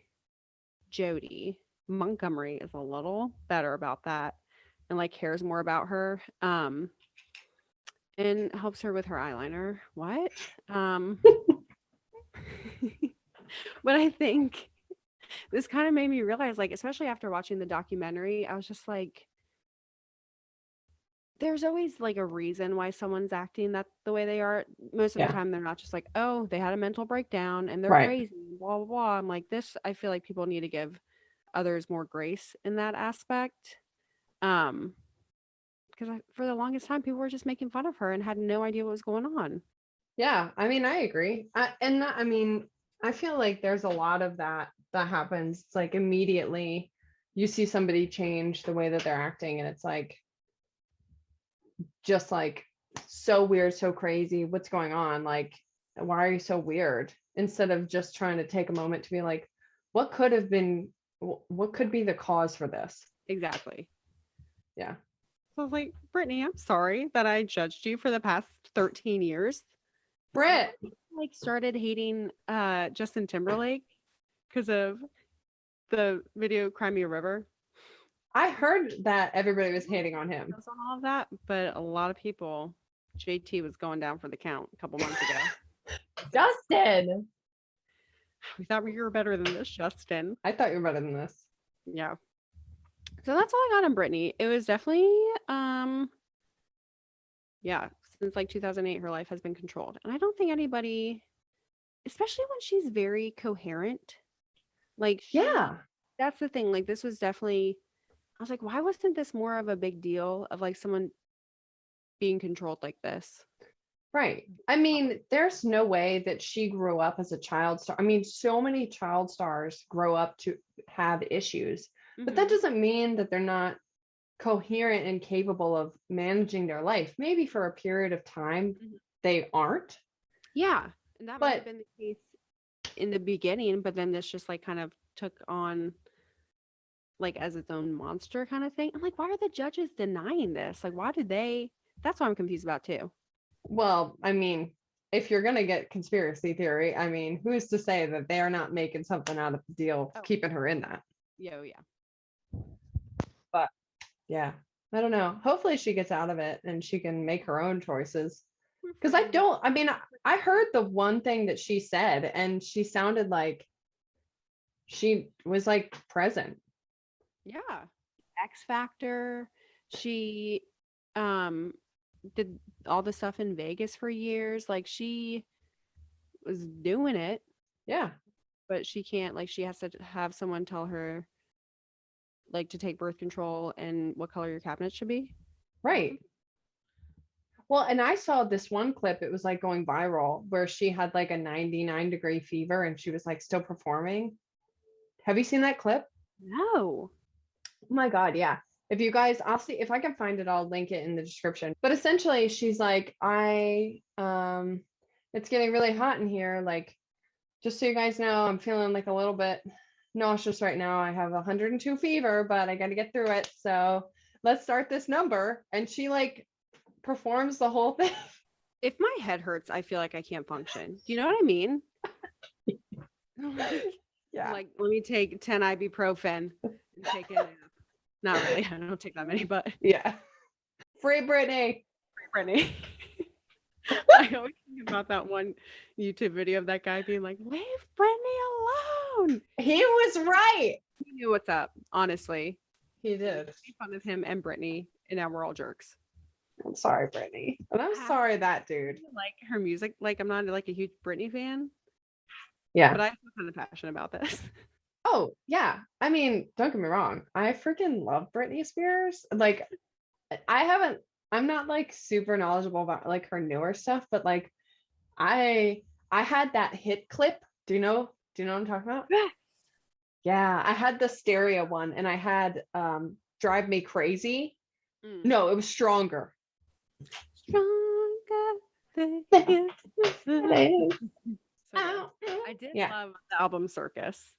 S2: Jody Montgomery, is a little better about that and like cares more about her. And helps her with her eyeliner. What? But I think this kind of made me realize, like, especially after watching the documentary, I was just like, there's always like a reason why someone's acting that the way they are. Most of the
S1: Yeah.
S2: time, they're not just like, oh, they had a mental breakdown and they're
S1: Right.
S2: crazy, blah, blah, blah. I'm like, this, I feel like people need to give others more grace in that aspect. Because for the longest time, people were just making fun of her and had no idea what was going on.
S1: Yeah. I mean, I agree. I mean, I feel like there's a lot of that happens. It's like immediately you see somebody change the way that they're acting, and it's like just like so weird, so crazy. What's going on? Like, why are you so weird? Instead of just trying to take a moment to be like, what could have been, what could be the cause for this?
S2: Exactly.
S1: Yeah.
S2: So I was like, Brittany, I'm sorry that I judged you for the past 13 years.
S1: Britt.
S2: Like started hating Justin Timberlake because of the video Cry Me a River.
S1: I heard that everybody was hating on him.
S2: On all of that, but a lot of people, JT was going down for the count a couple months ago.
S1: Justin.
S2: We thought we were better than this, Justin.
S1: I thought you were better than this.
S2: Yeah. So that's all I got on Britney. It was definitely, yeah, since like 2008, her life has been controlled. And I don't think anybody, especially when she's very coherent, like,
S1: Yeah.
S2: That's the thing. Like, this was definitely, I was like, why wasn't this more of a big deal of like someone being controlled like this?
S1: Right. I mean, there's no way that she grew up as a child star. I mean, so many child stars grow up to have issues, but that doesn't mean that they're not coherent and capable of managing their life. Maybe for a period of time they aren't.
S2: Yeah. And that might have been the case in the beginning, but then this just like kind of took on like as its own monster kind of thing. I'm like, why are the judges denying this? Like, why did they? That's what I'm confused about too.
S1: Well, I mean, if you're gonna get conspiracy theory, I mean, who's to say that they are not making something out of the deal,
S2: Oh,
S1: keeping her in that?
S2: yeah.
S1: But yeah, I don't know. Hopefully she gets out of it and she can make her own choices.
S2: We're
S1: Because
S2: friends.
S1: I mean, I heard the one thing that she said, and she sounded like she was like present.
S2: Yeah. X Factor. She um did all the stuff in Vegas for years. Like she was doing it,
S1: Yeah,
S2: but she can't, like she has to have someone tell her like to take birth control and what color your cabinet should be.
S1: right. Well, and I saw this one clip, it was like going viral where she had like a 99-degree fever and she was like still performing. Have you seen that clip?
S2: No.
S1: Oh my God, yeah. If you guys, I'll see if I can find it, I'll link it in the description. But essentially, she's like, it's getting really hot in here. Like, just so you guys know, I'm feeling like a little bit nauseous right now. I have 102 fever, but I got to get through it. So let's start this number. And she like performs the whole thing.
S2: If my head hurts, I feel like I can't function. Do you know what I mean? Like,
S1: Yeah.
S2: like, let me take 10 ibuprofen and take a nap. Not really. I don't take that many, but
S1: Yeah. Free Britney.
S2: Brittany. I always think about that one YouTube video of that guy being like, leave Brittany alone.
S1: He was right.
S2: He knew what's up, honestly.
S1: He
S2: And we
S1: did.
S2: made fun of him and Brittany, and now we're all jerks.
S1: I'm sorry, Brittany. And I'm sorry that dude.
S2: Like her music. Like, I'm not like a huge Britney fan,
S1: Yeah.
S2: but I'm kind of passionate about this.
S1: Oh, yeah. I mean, don't get me wrong. I freaking love Britney Spears. Like, I'm not like super knowledgeable about like her newer stuff, but like I had that hit clip. Do you know what I'm talking about? Yeah, I had the stereo one and I had Drive Me Crazy.
S2: Mm.
S1: No, it was Stronger.
S2: Stronger than
S1: Yeah.
S2: you. So good. I did
S1: Yeah.
S2: love the album Circus.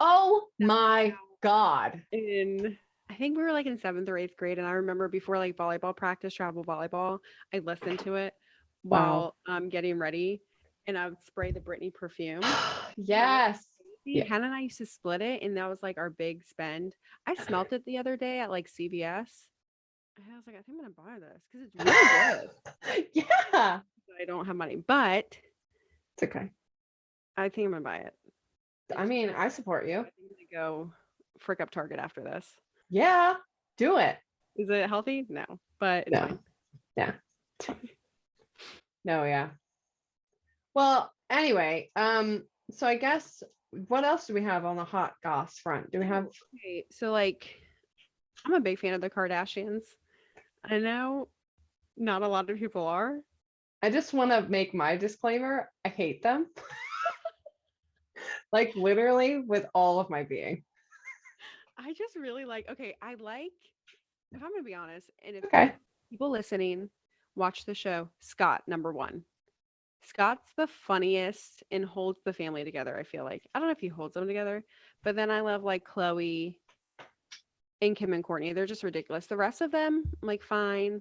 S1: Oh my God.
S2: I think we were like in 7th or 8th grade, and I remember before like volleyball practice, travel volleyball, I listened to it
S1: Wow.
S2: while getting ready, and I would spray the Britney perfume.
S1: Yes. Yeah.
S2: Hannah and I used to split it, and that was like our big spend. I smelt it the other day at like CVS, and I was like, I think I'm gonna buy this because it's really good.
S1: Yeah.
S2: I don't have money, but
S1: It's okay.
S2: I think I'm gonna buy it.
S1: I mean, I support you.
S2: I think I'm gonna go frick up Target after this.
S1: Yeah. Do it.
S2: Is it healthy? No, but it's
S1: No.
S2: fine.
S1: Yeah. No, yeah. Well, anyway, so I guess what else do we have on the hot goss front? Do we have
S2: Okay, so like I'm a big fan of the Kardashians. I know not a lot of people are.
S1: I just want to make my disclaimer. I hate them. Like literally with all of my being.
S2: I just really like, okay, I like, if I'm gonna be honest, and if
S1: Okay.
S2: people listening watch the show, Scott, number one. Scott's the funniest and holds the family together, I feel like. I don't know if he holds them together, but then I love like Chloe and Kim and Courtney. They're just ridiculous. The rest of them, I'm like, fine.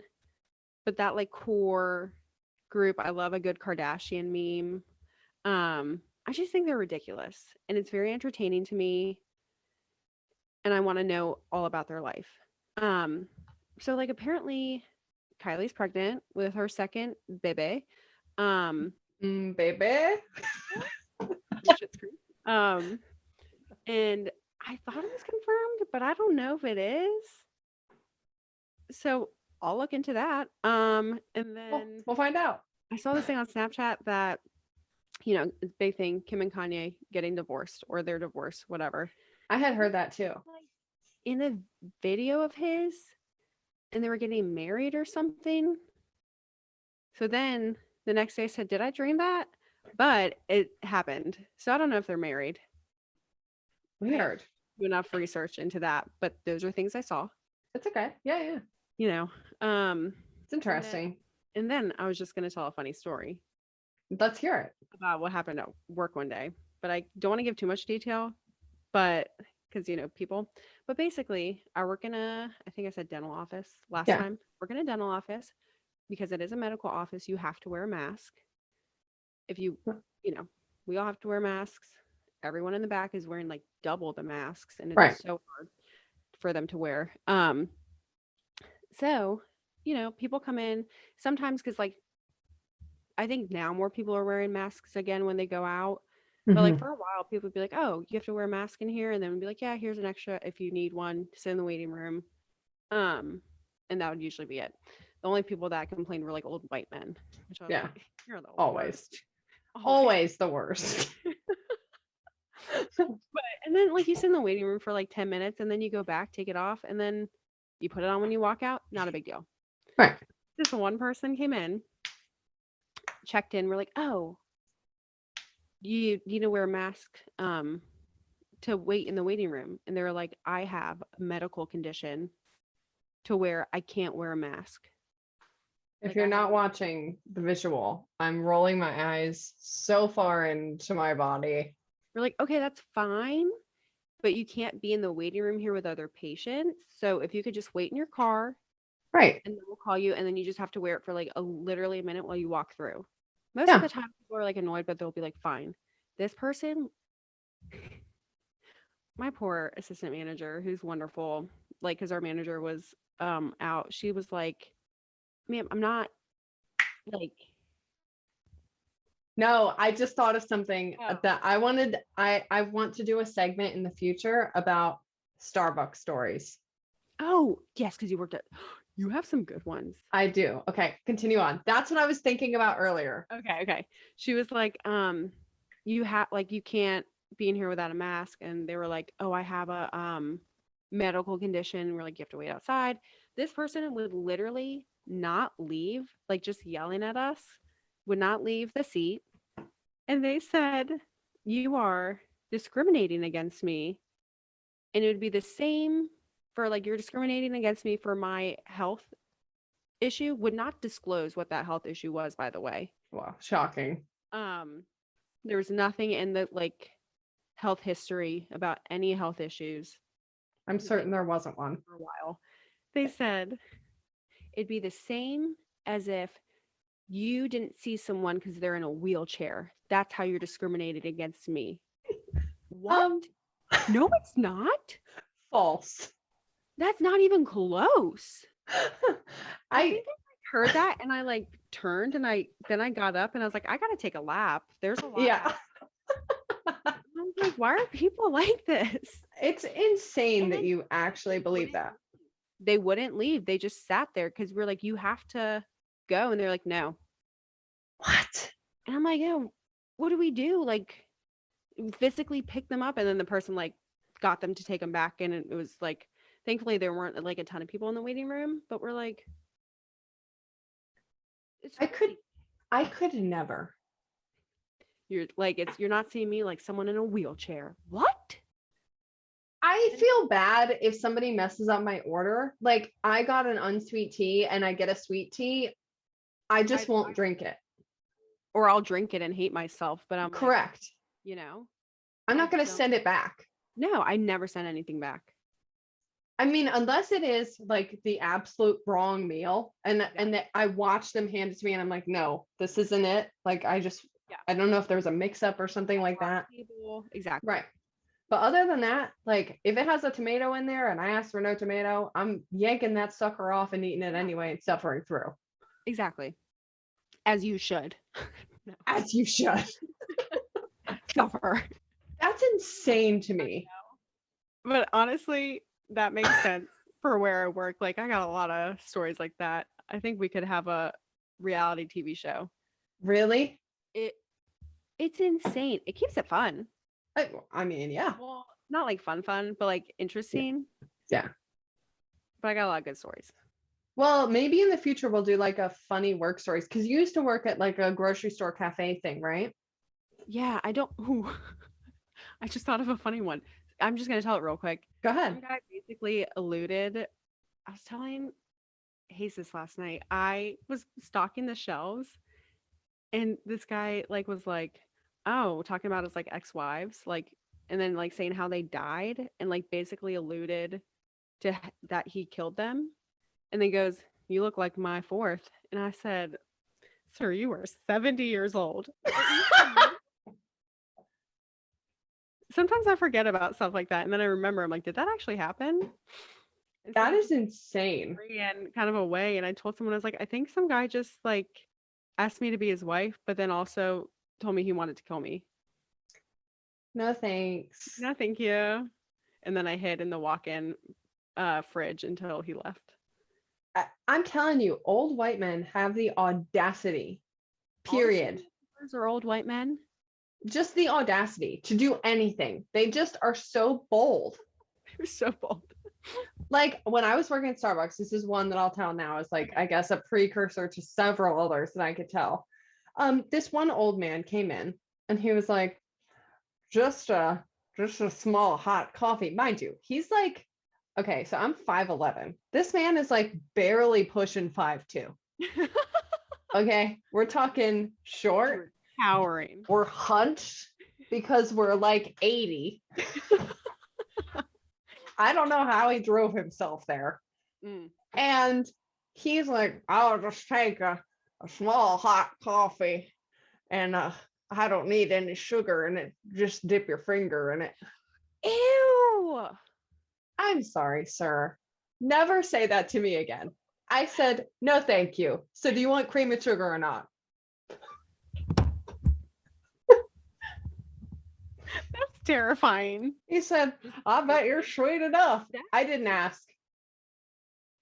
S2: But that like core group, I love a good Kardashian meme. I just think they're ridiculous. And it's very entertaining to me. And I want to know all about their life. Um, so like apparently Kylie's pregnant with her second baby.
S1: Baby.
S2: Shit's Creek. And I thought it was confirmed, but I don't know if it is. So I'll look into that. And then
S1: We'll find out.
S2: I saw this thing on Snapchat that, you know, big thing, Kim and Kanye getting divorced or they're divorced, whatever.
S1: I had heard that too.
S2: In a video of his, and they were getting married or something. So then the next day I said, did I dream that? But it happened. So I don't know if they're married.
S1: Weird.
S2: Do enough research into that, but those are things I saw.
S1: It's okay. Yeah, yeah.
S2: You know,
S1: It's interesting.
S2: And then I was just going to tell a funny story
S1: Let's hear it.
S2: about what happened at work one day, but I don't want to give too much detail, but because, you know, people, but basically I work in I think I said dental office last time, work in a dental office because it is a medical office. You have to wear a mask. if you we all have to wear masks. Everyone in the back is wearing like double the masks, and it's
S1: Right.
S2: so hard for them to wear. So, people come in sometimes because like I think now more people are wearing masks again when they go out. But like
S1: Mhm.
S2: for a while, people would be like, "Oh, you have to wear a mask in here," and then we'd be like, "Yeah, here's an extra if you need one. Sit in the waiting room." Um, and that would usually be it. The only people that complained were like old white men, which I was
S1: Yeah.
S2: like, "You're the
S1: Always.
S2: worst, always."
S1: Always the worst.
S2: But and then like you sit in the waiting room for like 10 minutes, and then you go back, take it off, and then you put it on when you walk out. Not a big deal.
S1: Right.
S2: This one person came in, checked in. We're like, "Oh, you need to wear a mask to wait in the waiting room," and they were like, "I have a medical condition to where I can't wear a mask."
S1: If
S2: Like
S1: you're
S2: I have
S1: not watching the visual, I'm rolling my eyes so far into my body.
S2: we're like, "Okay, that's fine, but you can't be in the waiting room here with other patients. So if you could just wait in your car
S1: Right.
S2: and then we'll call you, and then you just have to wear it for like literally a minute while you walk through." Most of
S1: Yeah.
S2: the time people are like annoyed, but they'll be like, "Fine." This person, my poor assistant manager, who's wonderful, like because our manager was out, she was like, "Ma'am, I'm not like."
S1: No, I just thought of something
S2: Oh.
S1: that I want to do a segment in the future about Starbucks stories.
S2: Oh, yes, because you worked at you have some good ones.
S1: I do. Okay, continue on. That's what I was thinking about earlier.
S2: Okay. She was like, you have like you can't be in here without a mask. And they were like, "Oh, I have a medical condition." We're like, "You have to wait outside." This person would literally not leave, like just yelling at us, would not leave the seat. And they said, "You are discriminating against me." And it would be the same for like you're discriminating against me for my health issue. Would not disclose what that health issue was, by the way.
S1: Wow, shocking.
S2: Um, there was nothing in the like health history about any health issues
S1: I'm
S2: like
S1: certain there wasn't one.
S2: for a while. They said it'd be the same as if you didn't see someone because they're in a wheelchair. That's how you're discriminated against me. What?
S1: Um,
S2: No, it's not.
S1: false.
S2: That's not even close. I
S1: I
S2: think I heard that and I like turned and I got up and I was like, I gotta take a lap. There's a lot
S1: yeah.
S2: happening. I was like, why are people like this?
S1: It's insane
S2: And
S1: that
S2: then
S1: you actually believe
S2: wouldn't
S1: that.
S2: they wouldn't leave. They just sat there because we're like, you have to go. And they're like, no.
S1: What?
S2: And I'm like, yeah, what do we do? Like physically pick them up. And then the person like got them to take them back. And it was like, thankfully there weren't like a ton of people in the waiting room, but we're like, it's
S1: I could
S2: crazy.
S1: I could never.
S2: You're like, you're not seeing me like someone in a wheelchair. What?
S1: I
S2: And
S1: feel bad if somebody messes up my order. Like I got an unsweet tea and I get a sweet tea. I just won't drink it.
S2: or I'll drink it and hate myself, but I'm like,
S1: Correct.
S2: you know,
S1: I'm
S2: I
S1: not going to
S2: don't,
S1: send it back.
S2: no, I never sent anything back.
S1: I mean, unless it is like the absolute wrong meal
S2: Yeah.
S1: and that I watch them hand it to me and I'm like, no, this isn't it. Like
S2: Yeah.
S1: I don't know if there was a mix up or something like that.
S2: People. Exactly.
S1: Right. But other than that, like if it has a tomato in there and I ask for no tomato, I'm yanking that sucker off and eating it anyway and suffering through.
S2: Exactly. As you should. No.
S1: As you should.
S2: Suffer.
S1: That's insane to me.
S2: But honestly, that makes sense for where I work. Like I got a lot of stories like that. I think we could have a reality TV show.
S1: Really?
S2: It it's insane. It keeps it fun.
S1: I mean, yeah.
S2: Well, not like fun, but like interesting.
S1: Yeah.
S2: But I got a lot of good stories.
S1: Well, maybe in the future we'll do like a funny work stories because you used to work at like a grocery store cafe thing, right?
S2: Yeah, I don't. Ooh, I just thought of a funny one. I'm just gonna tell it real quick.
S1: Go
S2: Some
S1: ahead.
S2: guy basically alluded. I was telling Hayes this last night. I was stocking the shelves, and this guy like was like, "Oh," talking about his like ex-wives, like, and then like saying how they died, and like basically alluded to that he killed them, and then goes, "You look like my fourth," and I said, Sir, you are 70 years old. Sometimes I forget about stuff like that, and then I remember, I'm like, did that actually happen? And
S1: That
S2: someone
S1: is insane.
S2: ran kind of away, and I told someone, I was like, I think some guy just like asked me to be his wife, but then also told me he wanted to kill me.
S1: No thanks.
S2: No, thank you. And then I hid in the walk-in fridge until he left.
S1: I'm telling you, old white men have the audacity, period.
S2: Those are old white men.
S1: Just the audacity to do anything. They just are so bold.
S2: They're so bold.
S1: Like when I was working at Starbucks, this is one that I'll tell now, is like, I guess, a precursor to several others that I could tell. This one old man came in and he was like, just a small hot coffee. Mind you, he's like, okay, so I'm 5'11". This man is like barely pushing 5'2". Okay, we're talking short,
S2: towering.
S1: we're hunched because we're like 80. I don't know how he drove himself there. And he's like, I'll just take a small hot coffee and I don't need any sugar in it. Just dip your finger in it.
S2: Ew.
S1: I'm sorry, sir. Never say that to me again. I said, no, thank you. So do you want cream and sugar or not?
S2: That's terrifying.
S1: He said, I bet you're sweet enough. I didn't ask.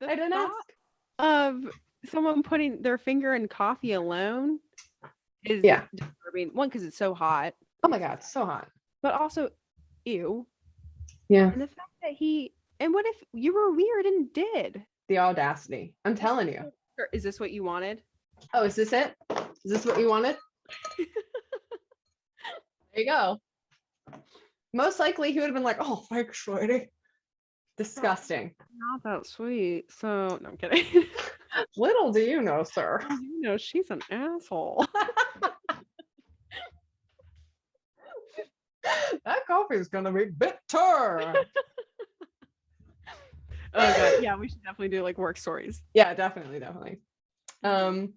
S1: I didn't ask.
S2: Of someone putting their finger in coffee alone is disturbing. One, because it's so hot.
S1: Oh my God, so hot.
S2: But also, ew.
S1: Yeah.
S2: And the fact that and what if you were weird and did?
S1: The audacity. I'm telling you.
S2: Is this what you wanted?
S1: Oh, is this it? Is this what you wanted? There you go. Most likely he would have been like, oh, thanks, sweetie. Disgusting.
S2: Not that sweet. So, no, I'm kidding.
S1: Little do you know, sir.
S2: You know, she's an asshole.
S1: That coffee is going to be bitter.
S2: Oh God, yeah, we should definitely do like work stories.
S1: Yeah, definitely. All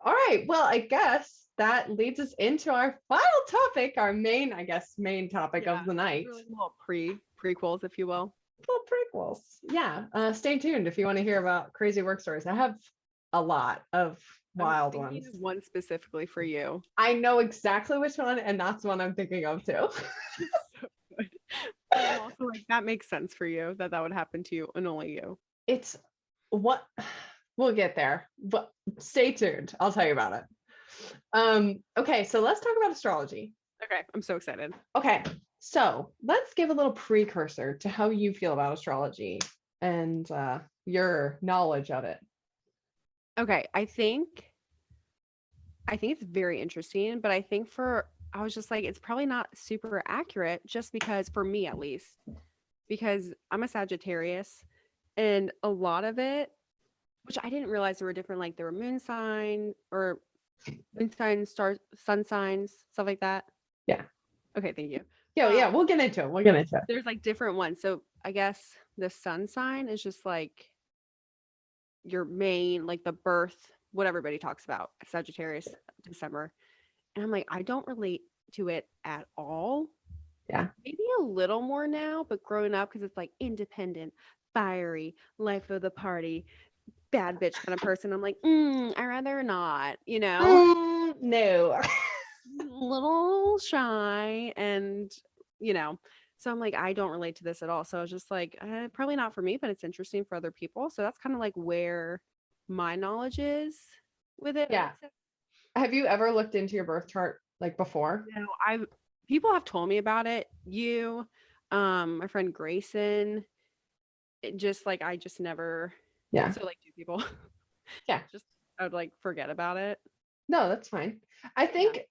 S1: right, well, I guess that leads us into our final topic, our main topic of the night.
S2: Really little prequels, if you will.
S1: Little prequels. Yeah. Stay tuned if you want to hear about crazy work stories. I have a lot of wild ones.
S2: One specifically for you.
S1: I know exactly which one, and that's the one I'm thinking of too.
S2: So good. But also, like, that makes sense for you that would happen to you and only you.
S1: It's what we'll get there, but stay tuned. I'll tell you about it. Okay, so let's talk about astrology.
S2: Okay, I'm so excited.
S1: Okay, so let's give a little precursor to how you feel about astrology and your knowledge of it.
S2: Okay, I think it's very interesting, but I was just like, it's probably not super accurate, just because, for me at least, because I'm a Sagittarius, and a lot of it, which I didn't realize there were different, like there were moon signs, sun signs, stuff like that.
S1: Yeah.
S2: Okay, thank you.
S1: Yeah, we'll get into it.
S2: There's like different ones. So I guess the sun sign is just like your main, like the birth, what everybody talks about, Sagittarius, December. And I'm like, I don't relate to it at all.
S1: Yeah.
S2: Maybe a little more now, but growing up, because it's like independent, fiery, life of the party, bad bitch kind of person. I'm like, I'd rather not, you know?
S1: No.
S2: Little shy, and, you know, so I'm like, I don't relate to this at all. So I was just like, probably not for me, but it's interesting for other people. So that's kind of like where my knowledge is with it.
S1: Yeah. Have you ever looked into your birth chart like before?
S2: No, people have told me about it. You, my friend Grayson, I just never.
S1: Yeah.
S2: So like 2 people.
S1: Yeah.
S2: I would like forget about it.
S1: No, that's fine. I think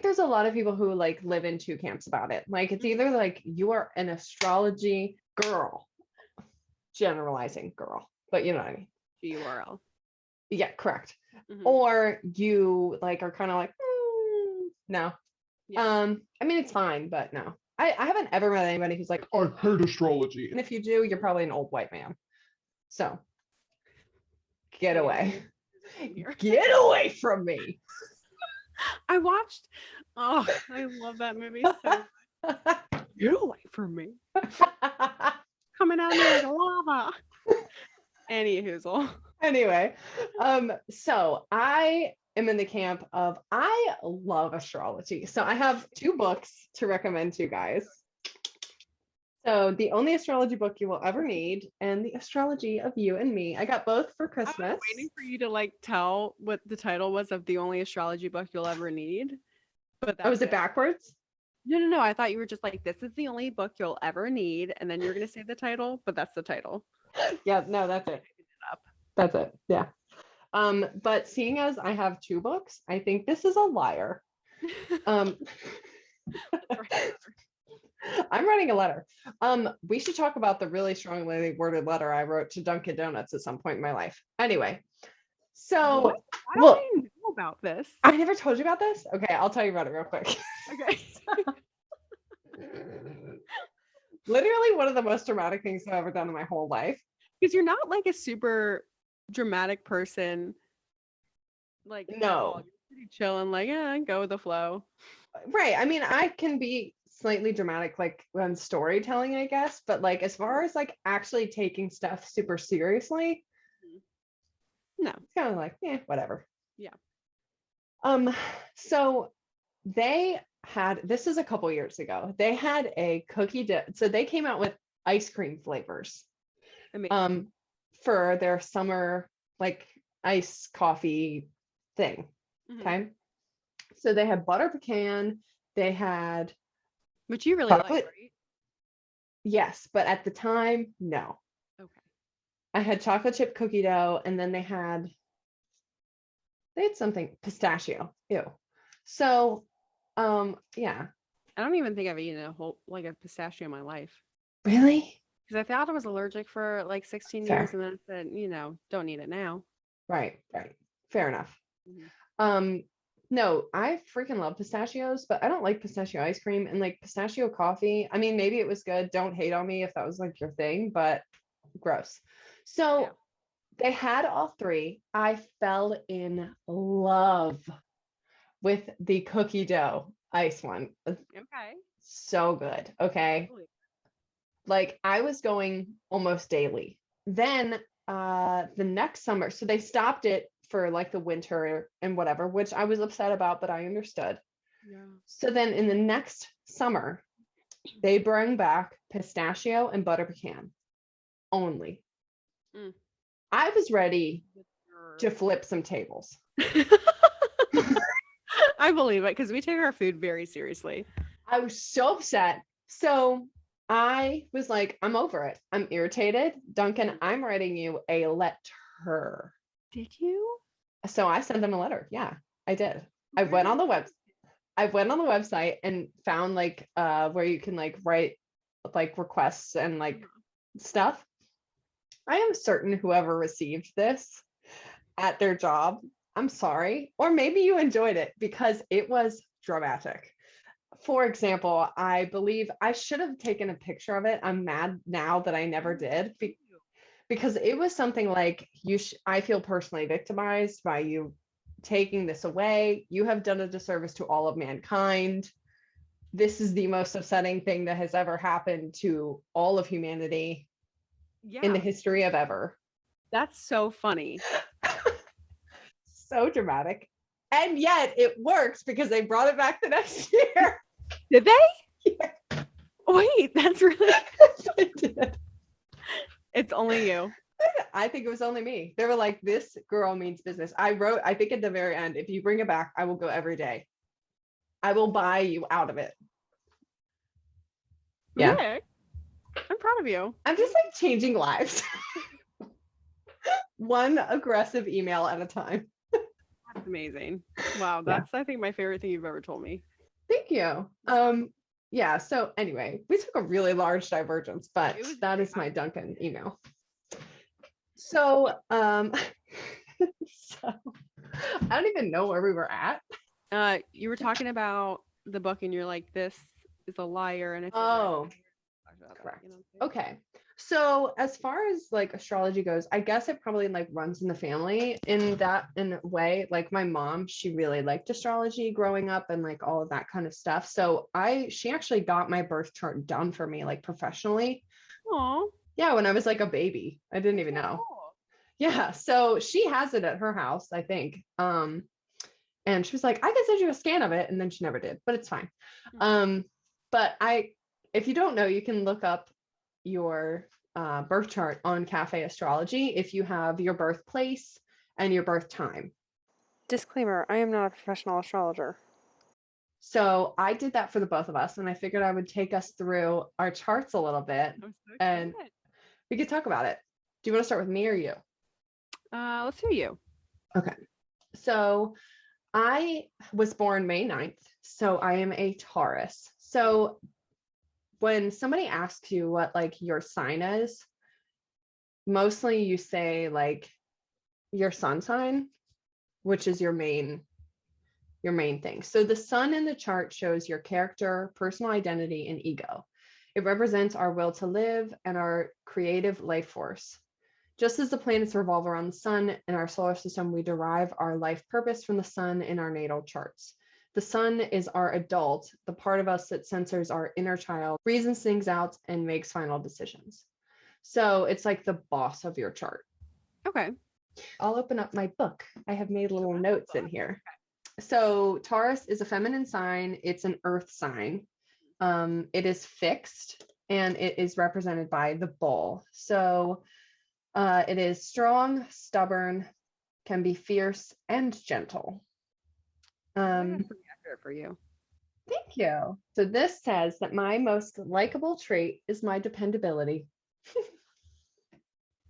S1: there's a lot of people who like live in 2 camps about it. Like it's either like you are an astrology girl, generalizing girl, but you know what I mean.
S2: GURL.
S1: Yeah, correct. Mm-hmm. Or you like are kind of like, no. Yeah. I mean, it's fine, but no. I haven't ever met anybody who's like, I hate astrology. And if you do, you're probably an old white man. So get away. Get away from me.
S2: I love that movie so much. Get away from me. Coming at me like lava. Any hoozle.
S1: Anyway, so I am in the camp of I love astrology. So I have 2 books to recommend to you guys. So The Only Astrology Book You Will Ever Need and The Astrology of You and Me. I got both for Christmas.
S2: I was waiting for you to like tell what the title was of The Only Astrology Book You'll Ever Need. But that
S1: was it backwards?
S2: No. I thought you were just like, this is the only book you'll ever need. And then you're going to say the title, but that's the title.
S1: Yeah, no, that's it. That's it. Yeah. But seeing as I have 2 books, I think this is a liar. I'm writing a letter. We should talk about the really strongly worded letter I wrote to Dunkin' Donuts at some point in my life. Anyway, so
S2: I don't even know about this.
S1: I never told you about this? Okay, I'll tell you about it real quick.
S2: Okay.
S1: Literally one of the most dramatic things I've ever done in my whole life.
S2: Because you're not like a super dramatic person. Like,
S1: no,
S2: you're pretty chill and like, yeah, go with the flow.
S1: Right. I mean, I can be slightly dramatic, like when storytelling, I guess, but like as far as like actually taking stuff super seriously,
S2: no,
S1: it's kind of like, whatever.
S2: Yeah.
S1: So they had, this is a couple years ago, they had a cookie dough. So they came out with ice cream flavors. Amazing. For their summer like ice coffee thing. Okay. So they had butter pecan, they had,
S2: which you really like, right?
S1: Yes, but at the time, no.
S2: Okay.
S1: I had chocolate chip cookie dough, and then they had something pistachio. Ew. So, yeah.
S2: I don't even think I've eaten a whole like a pistachio in my life.
S1: Really?
S2: Because I thought I was allergic for like 16 years, and then I said, don't need it now.
S1: Right. Fair enough. No, I freaking love pistachios, but I don't like pistachio ice cream and like pistachio coffee. I mean, maybe it was good. Don't hate on me if that was like your thing, but gross. So they had all 3. I fell in love with the cookie dough ice one.
S2: Okay.
S1: So good. Okay. Like I was going almost daily. Then the next summer, so they stopped it for like the winter and whatever, which I was upset about, but I understood. Yeah. So then in the next summer, they bring back pistachio and butter pecan only. I was ready to flip some tables.
S2: I believe it because we take our food very seriously.
S1: I was so upset. So I was like, I'm over it. I'm irritated. Duncan, I'm writing you a letter.
S2: Did you?
S1: So I sent them a letter. Yeah, I did. I went on the website and found like where you can like write like requests and like stuff. I am certain whoever received this at their job, I'm sorry, or maybe you enjoyed it because it was dramatic. For example, I believe I should have taken a picture of it. I'm mad now that I never did because it was something like I feel personally victimized by you taking this away. You have done a disservice to all of mankind. This is the most upsetting thing that has ever happened to all of humanity in the history of ever.
S2: That's so funny.
S1: So dramatic. And yet it works because they brought it back the next year.
S2: Did they? Yeah. Wait, that's really
S1: they did.
S2: It's only you.
S1: I think it was only me. They were like, this girl means business. I wrote, I think at the very end, if you bring it back, I will go every day. I will buy you out of it.
S2: Yeah. Okay. I'm proud of you.
S1: I'm just like changing lives. One aggressive email at a time.
S2: That's amazing. Wow. That's, I think, my favorite thing you've ever told me.
S1: Thank you. Yeah. So anyway, we took a really large divergence, but that is my Duncan email. So, so I don't even know where we were at.
S2: You were talking about the book and you're like, this is a liar. And it's
S1: correct. Okay. So as far as like astrology goes, I guess it probably like runs in the family in a way. Like my mom, she really liked astrology growing up and like all of that kind of stuff. So she actually got my birth chart done for me like professionally.
S2: Oh,
S1: Yeah, when I was like a baby. I didn't even
S2: so
S1: know.
S2: cool.
S1: Yeah, so she has it at her house, I think. And she was like, I can send you a scan of it, and then she never did, but it's fine. Um, but if you don't know, you can look up your birth chart on Cafe Astrology if you have your birthplace and your birth time.
S2: Disclaimer, I am not a professional astrologer.
S1: So I did that for the both of us, and I figured I would take us through our charts a little bit,
S2: I'm so
S1: and
S2: excited.
S1: we could talk about it. Do you want to start with me or you?
S2: Let's hear you.
S1: Okay. So I was born May 9th, so I am a Taurus. So when somebody asks you what like your sign is, mostly you say like your sun sign, which is your main thing. So the sun in the chart shows your character, personal identity, and ego. It represents our will to live and our creative life force. Just as the planets revolve around the sun in our solar system, we derive our life purpose from the sun in our natal charts. The sun is our adult, the part of us that censors our inner child, reasons things out, and makes final decisions. So it's like the boss of your chart.
S2: Okay.
S1: I'll open up my book. I have made little notes in here. So Taurus is a feminine sign. It's an earth sign. It is fixed and it is represented by the bull. So it is strong, stubborn, can be fierce and gentle.
S2: That's pretty accurate for you.
S1: Thank you. So this says that my most likable trait is my dependability.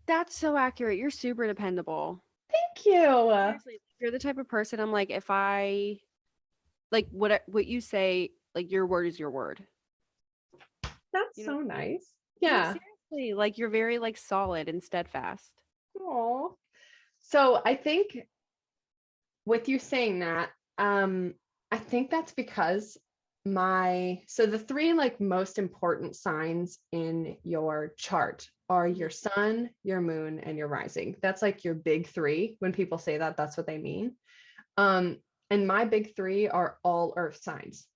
S2: That's so accurate. You're super dependable.
S1: Thank you.
S2: Seriously, you're the type of person I'm like, if I like what you say, like your word is your word.
S1: That's
S2: You know
S1: so
S2: what I mean?
S1: nice.
S2: No,
S1: Yeah.
S2: seriously, like you're very like solid and steadfast.
S1: Oh. So I think with you saying that, I think that's because the three like most important signs in your chart are your sun, your moon, and your rising. That's like your big three. When people say that, that's what they mean. And my big three are all earth signs.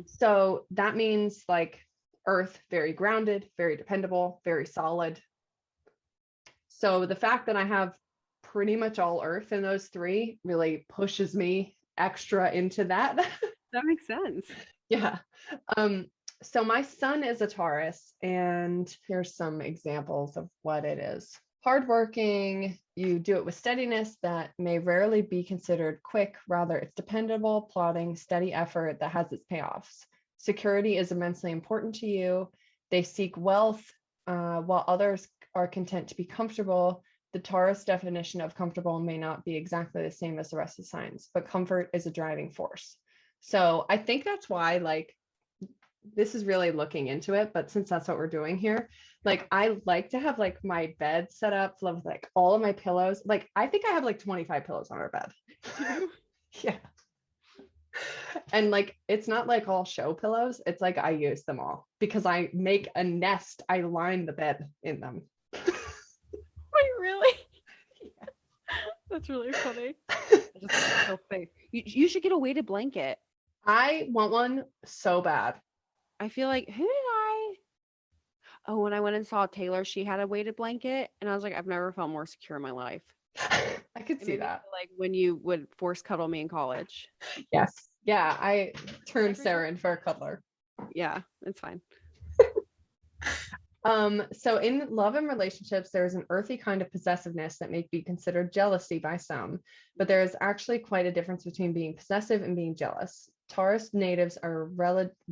S1: So that means like earth, very grounded, very dependable, very solid. So the fact that I have pretty much all earth in those three really pushes me extra into that.
S2: That makes sense.
S1: Yeah. So my sun is a Taurus, and here's some examples of what it is. Hardworking, you do it with steadiness that may rarely be considered quick. Rather, it's dependable, plodding, steady effort that has its payoffs. Security is immensely important to you. They seek wealth, while others are content to be comfortable. The Taurus definition of comfortable may not be exactly the same as the rest of the signs, but comfort is a driving force. So I think that's why, like, this is really looking into it, but since that's what we're doing here, like I like to have like my bed set up full of like all of my pillows. Like I think I have like 25 pillows on our bed. Yeah. And like it's not like all show pillows. It's like I use them all because I make a nest. I line the bed in them.
S2: Wait, really?
S1: Yeah.
S2: That's really funny. Just feel safe. You should get a weighted blanket.
S1: I want one so bad.
S2: I feel like who did I? Oh, when I went and saw Taylor, she had a weighted blanket, and I was like, I've never felt more secure in my life.
S1: I could
S2: It
S1: see
S2: made me
S1: that.
S2: feel like when you would force cuddle me in college.
S1: Yes. Yeah. I turned Sarah in for a cuddler.
S2: Yeah, it's fine.
S1: So in love and relationships, there's an earthy kind of possessiveness that may be considered jealousy by some, but there is actually quite a difference between being possessive and being jealous. Taurus natives are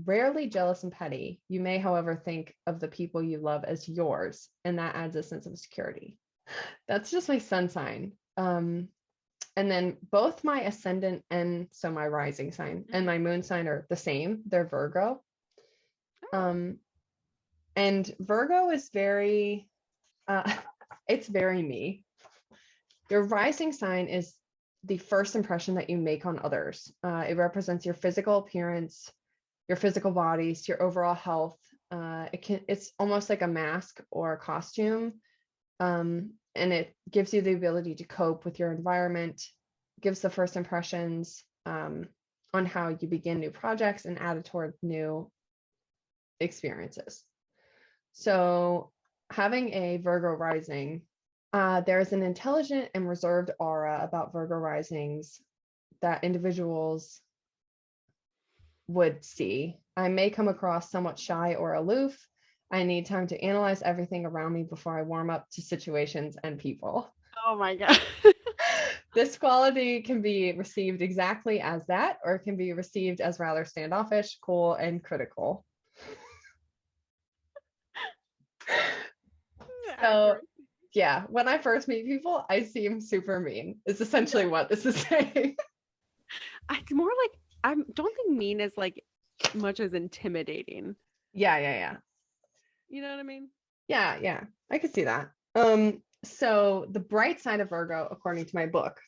S1: rarely jealous and petty. You may, however, think of the people you love as yours, and that adds a sense of security. That's just my sun sign. And then both my ascendant and so my rising sign and my moon sign are the same. They're Virgo. And Virgo is very, it's very me. Your rising sign is the first impression that you make on others. It represents your physical appearance, your physical bodies, your overall health. it's almost like a mask or a costume. And it gives you the ability to cope with your environment, gives the first impressions on how you begin new projects and add it toward new experiences. So having a Virgo rising, there is an intelligent and reserved aura about Virgo risings that individuals would see. I may come across somewhat shy or aloof. I need time to analyze everything around me before I warm up to situations and people.
S2: Oh my God.
S1: This quality can be received exactly as that, or it can be received as rather standoffish, cool, and critical. So, yeah, when I first meet people, I seem super mean. Is essentially what this is saying.
S2: It's more like I don't think mean is like much as intimidating.
S1: Yeah.
S2: You know what I mean?
S1: Yeah. I could see that. So the bright side of Virgo, according to my book,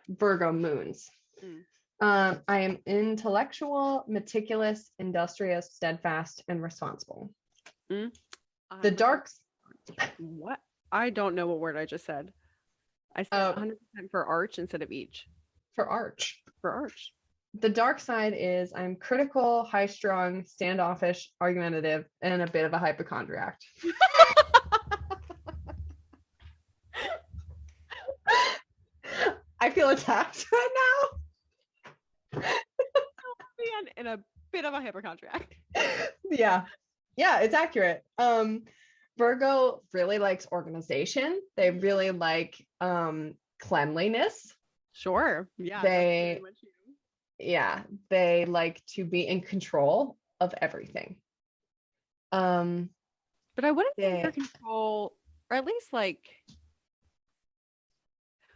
S1: Virgo moons. I am intellectual, meticulous, industrious, steadfast, and responsible. The dark.
S2: What? I don't know what word I just said. I said 100% for arch instead of each.
S1: For arch.
S2: For arch.
S1: The dark side is I'm critical, high-strung, standoffish, argumentative, and a bit of a hypochondriac. I feel attacked right now.
S2: And a bit of a hypochondriac.
S1: Yeah, it's accurate. Virgo really likes organization. They really like cleanliness.
S2: Sure. Yeah.
S1: They like to be in control of everything.
S2: But I wouldn't say you're control, or at least like,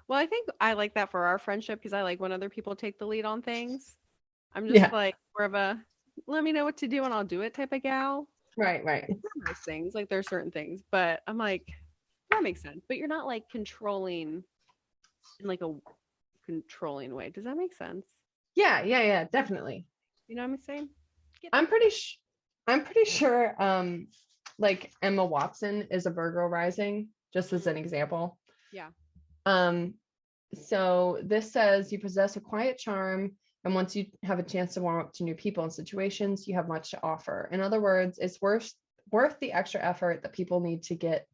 S2: well, I think I like that for our friendship because I like when other people take the lead on things. I'm just like more of a let me know what to do and I'll do it type of gal.
S1: Right.
S2: Most things, like there are certain things, but I'm like, that makes sense. But you're not like controlling in like a controlling way. Does that make sense?
S1: Yeah, definitely.
S2: You know what I'm saying?
S1: I'm pretty sure like Emma Watson is a Virgo rising, just as an example.
S2: Yeah.
S1: So this says you possess a quiet charm, and once you have a chance to warm up to new people and situations, you have much to offer. In other words, it's worth the extra effort that people need to get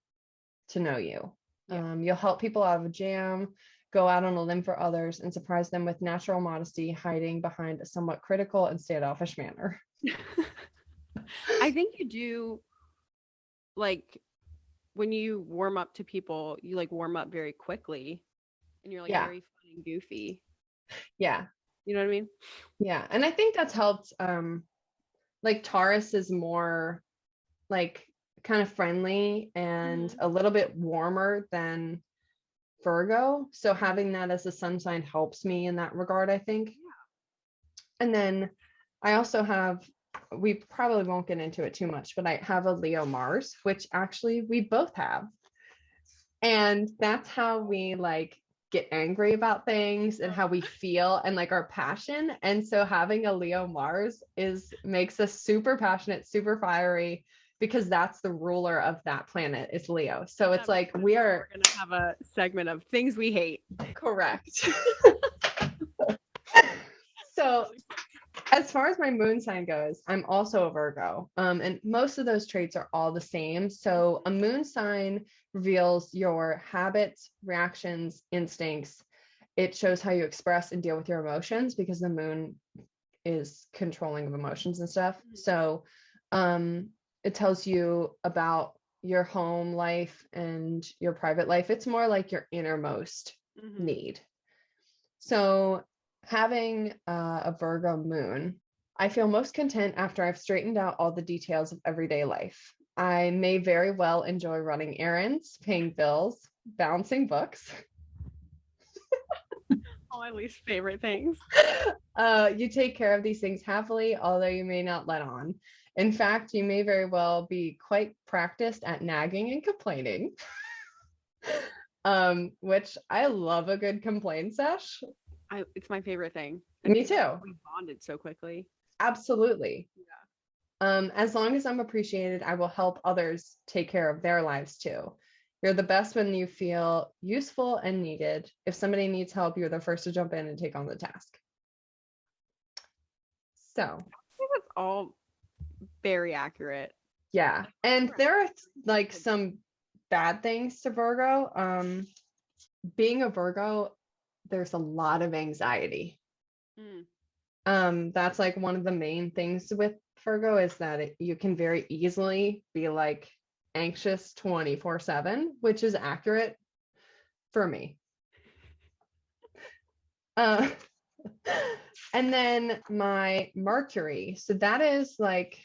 S1: to know you. Yeah. You'll help people out of a jam, go out on a limb for others, and surprise them with natural modesty, hiding behind a somewhat critical and standoffish manner.
S2: I think you do, like, when you warm up to people, you like warm up very quickly, and you're like very fun and goofy.
S1: Yeah.
S2: You know what I mean?
S1: Yeah. And I think that's helped. Like Taurus is more like kind of friendly and a little bit warmer than Virgo. So having that as a sun sign helps me in that regard, I think. Yeah. And then I also have, we probably won't get into it too much, but I have a Leo Mars, which actually we both have. And that's how we like get angry about things and how we feel and like our passion. And so having a Leo Mars makes us super passionate, super fiery, because that's the ruler of that planet is Leo. So it's like we're
S2: going to have a segment of things we hate.
S1: Correct. So as far as my moon sign goes, I'm also a Virgo. And most of those traits are all the same. So a moon sign reveals your habits, reactions, instincts. It shows how you express and deal with your emotions because the moon is controlling of emotions and stuff. So it tells you about your home life and your private life. It's more like your innermost need. So having a Virgo moon, I feel most content after I've straightened out all the details of everyday life. I may very well enjoy running errands, paying bills, balancing books.
S2: All my least favorite things.
S1: You take care of these things happily, although you may not let on. In fact, you may very well be quite practiced at nagging and complaining, which I love a good complain sesh.
S2: It's my favorite thing.
S1: Me too.
S2: We bonded so quickly.
S1: Absolutely. As long as I'm appreciated, I will help others take care of their lives too. You're the best when you feel useful and needed. If somebody needs help, you're the first to jump in and take on the task. So,
S2: I think that's all very accurate.
S1: yeah. And there are like some bad things to Virgo. Being a Virgo, there's a lot of anxiety. That's like one of the main things with Virgo is that you can very easily be like anxious 24/7, which is accurate for me. Uh, and then my Mercury. So that is like,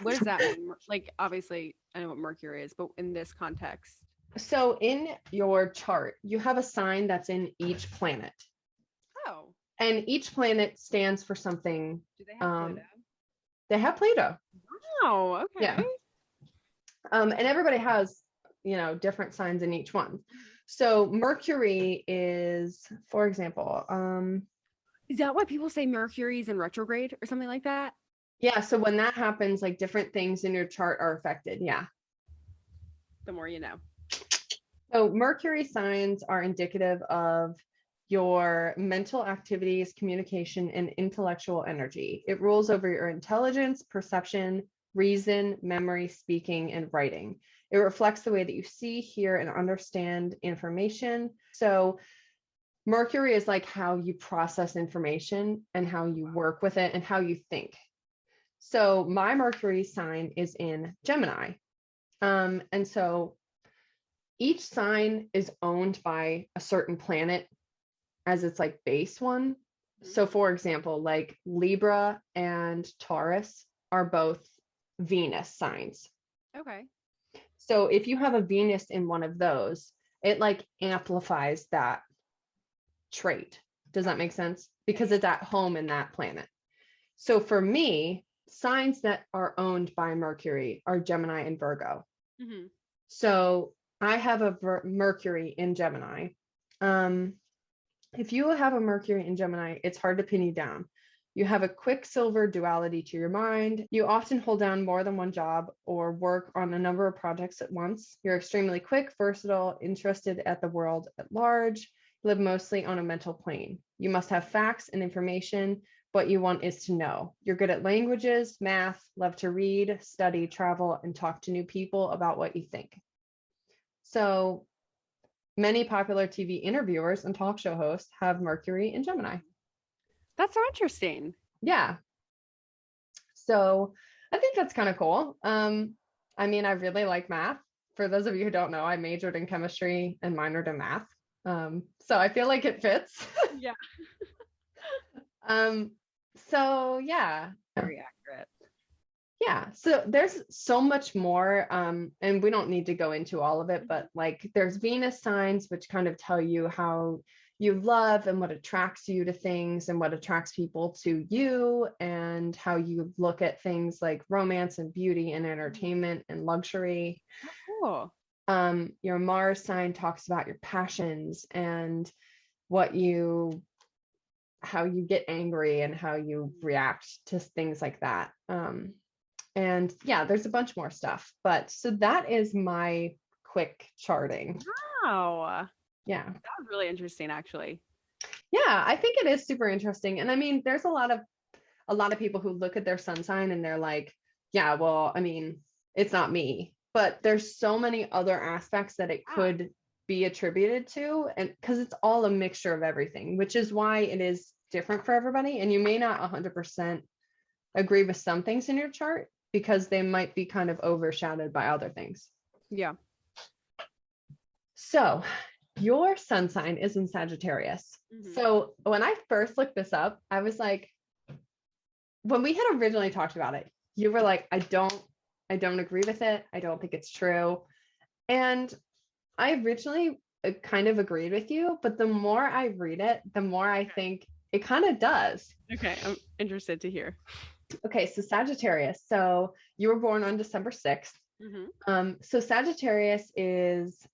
S2: what does that mean? Like, obviously, I know what Mercury is, but in this context.
S1: So in your chart, you have a sign that's in each planet.
S2: Oh.
S1: And each planet stands for something.
S2: Do they have Pluto?
S1: They have Pluto.
S2: Wow, okay.
S1: Yeah. And everybody has, different signs in each one. So Mercury is, for example,
S2: is that why people say Mercury's in retrograde or something like that?
S1: Yeah, so when that happens, like different things in your chart are affected. Yeah.
S2: The more you know.
S1: So Mercury signs are indicative of your mental activities, communication, and intellectual energy. It rules over your intelligence, perception, reason, memory, speaking, and writing. It reflects the way that you see, hear, and understand information. So Mercury is like how you process information and how you work with it and how you think. So my Mercury sign is in Gemini. And so each sign is owned by a certain planet as its like base one. So for example, like Libra and Taurus are both Venus signs.
S2: Okay.
S1: So if you have a Venus in one of those, it like amplifies that trait. Does that make sense? Because it's at home in that planet. So for me, signs that are owned by Mercury are Gemini and Virgo. Mm-hmm. So I have a Mercury in Gemini. If you have a Mercury in Gemini, it's hard to pin you down. You have a quicksilver duality to your mind. You often hold down more than one job or work on a number of projects at once. You're extremely quick, versatile, interested at the world at large. You live mostly on a mental plane. You must have facts and information. What you want is to know. You're good at languages, math, love to read, study, travel, and talk to new people about what you think. So many popular TV interviewers and talk show hosts have Mercury in Gemini.
S2: That's so interesting.
S1: Yeah. So I think that's kind of cool. I mean, I really like math. For those of you who don't know, I majored in chemistry and minored in math. So I feel like it fits.
S2: Yeah.
S1: So yeah.
S2: Very accurate.
S1: Yeah. So there's so much more. And we don't need to go into all of it, but like there's Venus signs, which kind of tell you how you love and what attracts you to things and what attracts people to you and how you look at things like romance and beauty and entertainment and luxury.
S2: Oh, cool.
S1: Your Mars sign talks about your passions and how you get angry and how you react to things like that. And yeah, there's a bunch more stuff, but so that is my quick charting.
S2: Wow.
S1: Yeah.
S2: That was really interesting, actually.
S1: Yeah, I think it is super interesting. And I mean, there's a lot of people who look at their sun sign and they're like, yeah, well, I mean, it's not me. But there's so many other aspects that it could be attributed to, and because it's all a mixture of everything, which is why it is different for everybody. And you may not 100% agree with some things in your chart because they might be kind of overshadowed by other things.
S2: Yeah.
S1: So your sun sign is in Sagittarius. Mm-hmm. So when I first looked this up, I was like, when we had originally talked about it, you were like, I don't agree with it. I don't think it's true. And I originally kind of agreed with you, but the more I read it, the more I think it kind of does.
S2: Okay, I'm interested to hear.
S1: Okay, so Sagittarius. So you were born on December 6th. Mm-hmm. So Sagittarius is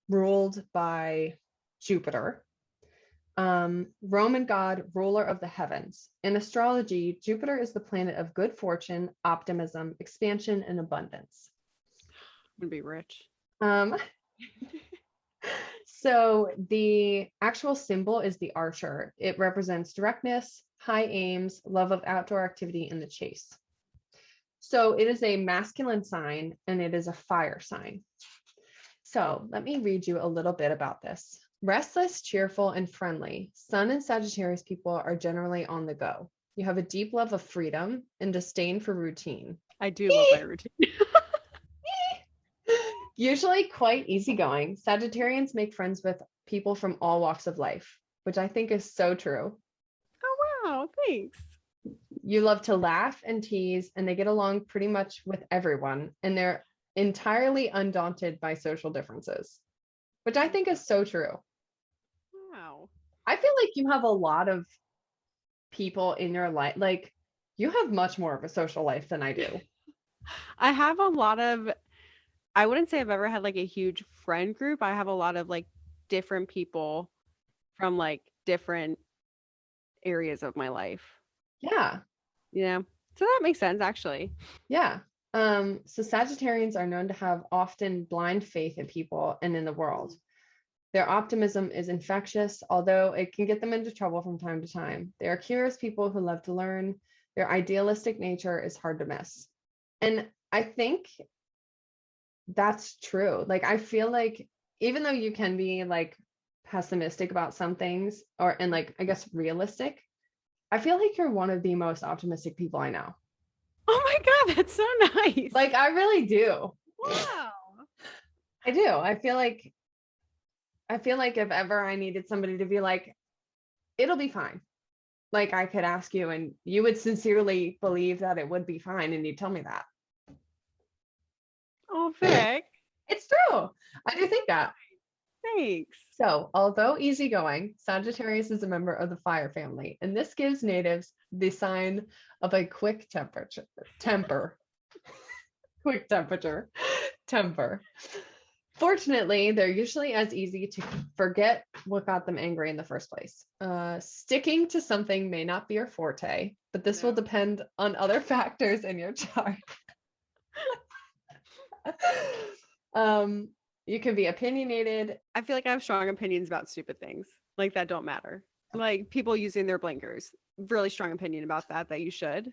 S1: ruled by Jupiter. Roman god, ruler of the heavens. In astrology, Jupiter is the planet of good fortune, optimism, expansion, and abundance.
S2: I'm gonna be rich.
S1: Um, so the actual symbol is the archer. It represents directness, high aims, love of outdoor activity, and the chase. So it is a masculine sign and it is a fire sign. So let me read you a little bit about this. Restless, cheerful, and friendly, Sun and Sagittarius people are generally on the go. You have a deep love of freedom and disdain for routine.
S2: I do love my routine.
S1: Usually quite easygoing, Sagittarians make friends with people from all walks of life, which I think is so true.
S2: Oh, wow. Thanks.
S1: You love to laugh and tease, and they get along pretty much with everyone, and they're entirely undaunted by social differences, which I think is so true.
S2: Wow.
S1: I feel like you have a lot of people in your life, like you have much more of a social life than I do.
S2: I have a lot of, I wouldn't say I've ever had like a huge friend group. I have a lot of like different people from like different areas of my life.
S1: Yeah.
S2: Yeah. So that makes sense, actually.
S1: Yeah. So Sagittarians are known to have often blind faith in people and in the world. Their optimism is infectious, although it can get them into trouble from time to time. They are curious people who love to learn. Their idealistic nature is hard to miss. And I think that's true. Like, I feel like even though you can be like pessimistic about some things and like, I guess realistic, I feel like you're one of the most optimistic people I know.
S2: Oh my God, that's so nice.
S1: Like, I really do.
S2: Wow.
S1: I do. I feel like if ever I needed somebody to be like, it'll be fine. Like, I could ask you and you would sincerely believe that it would be fine and you'd tell me that.
S2: Oh, Vic.
S1: It's true. I do think that.
S2: Thanks.
S1: So, although easygoing, Sagittarius is a member of the fire family, and this gives natives the sign of a quick temper. Quick temper. Fortunately, they're usually as easy to forget what got them angry in the first place. Sticking to something may not be your forte, but this will depend on other factors in your chart. You can be opinionated.
S2: I feel like I have strong opinions about stupid things like that don't matter. Like people using their blinkers. Really strong opinion about that you should.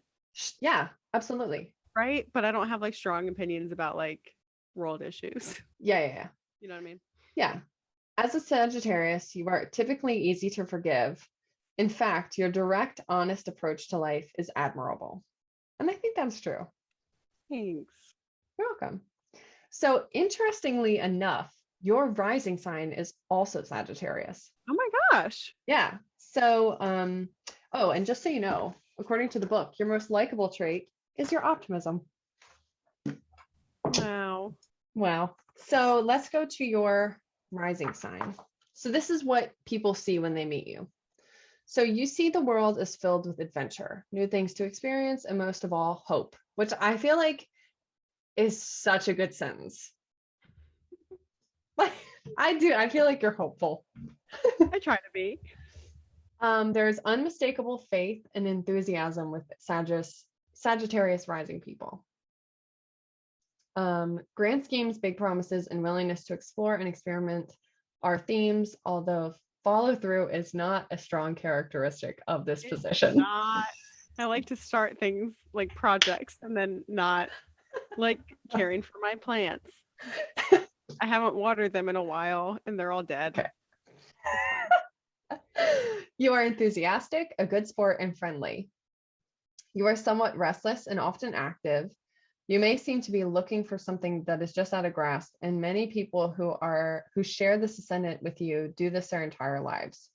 S1: Yeah, absolutely.
S2: Right? But I don't have like strong opinions about like world issues.
S1: Yeah.
S2: You know what I mean?
S1: Yeah. As a Sagittarius, you are typically easy to forgive. In fact, your direct, honest approach to life is admirable. And I think that's true.
S2: Thanks.
S1: You're welcome. So, interestingly enough, your rising sign is also Sagittarius.
S2: Oh my gosh.
S1: Yeah. So, oh, and just so you know, according to the book, your most likable trait is your optimism. Wow. So let's go to your rising sign. So this is what people see when they meet you. So you see the world is filled with adventure, new things to experience, and most of all, hope, which I feel like is such a good sentence. Like, I feel like you're hopeful.
S2: I try to be.
S1: There's unmistakable faith and enthusiasm with Sagittarius rising people. Grand schemes, big promises, and willingness to explore and experiment are themes, although follow through is not a strong characteristic of this position.
S2: Not. I like to start things like projects and then not like caring for my plants. I haven't watered them in a while and they're all dead.
S1: Okay. You are enthusiastic, a good sport, and friendly. You are somewhat restless and often active. You may seem to be looking for something that is just out of grasp, and many people who share this ascendant with you do this their entire lives.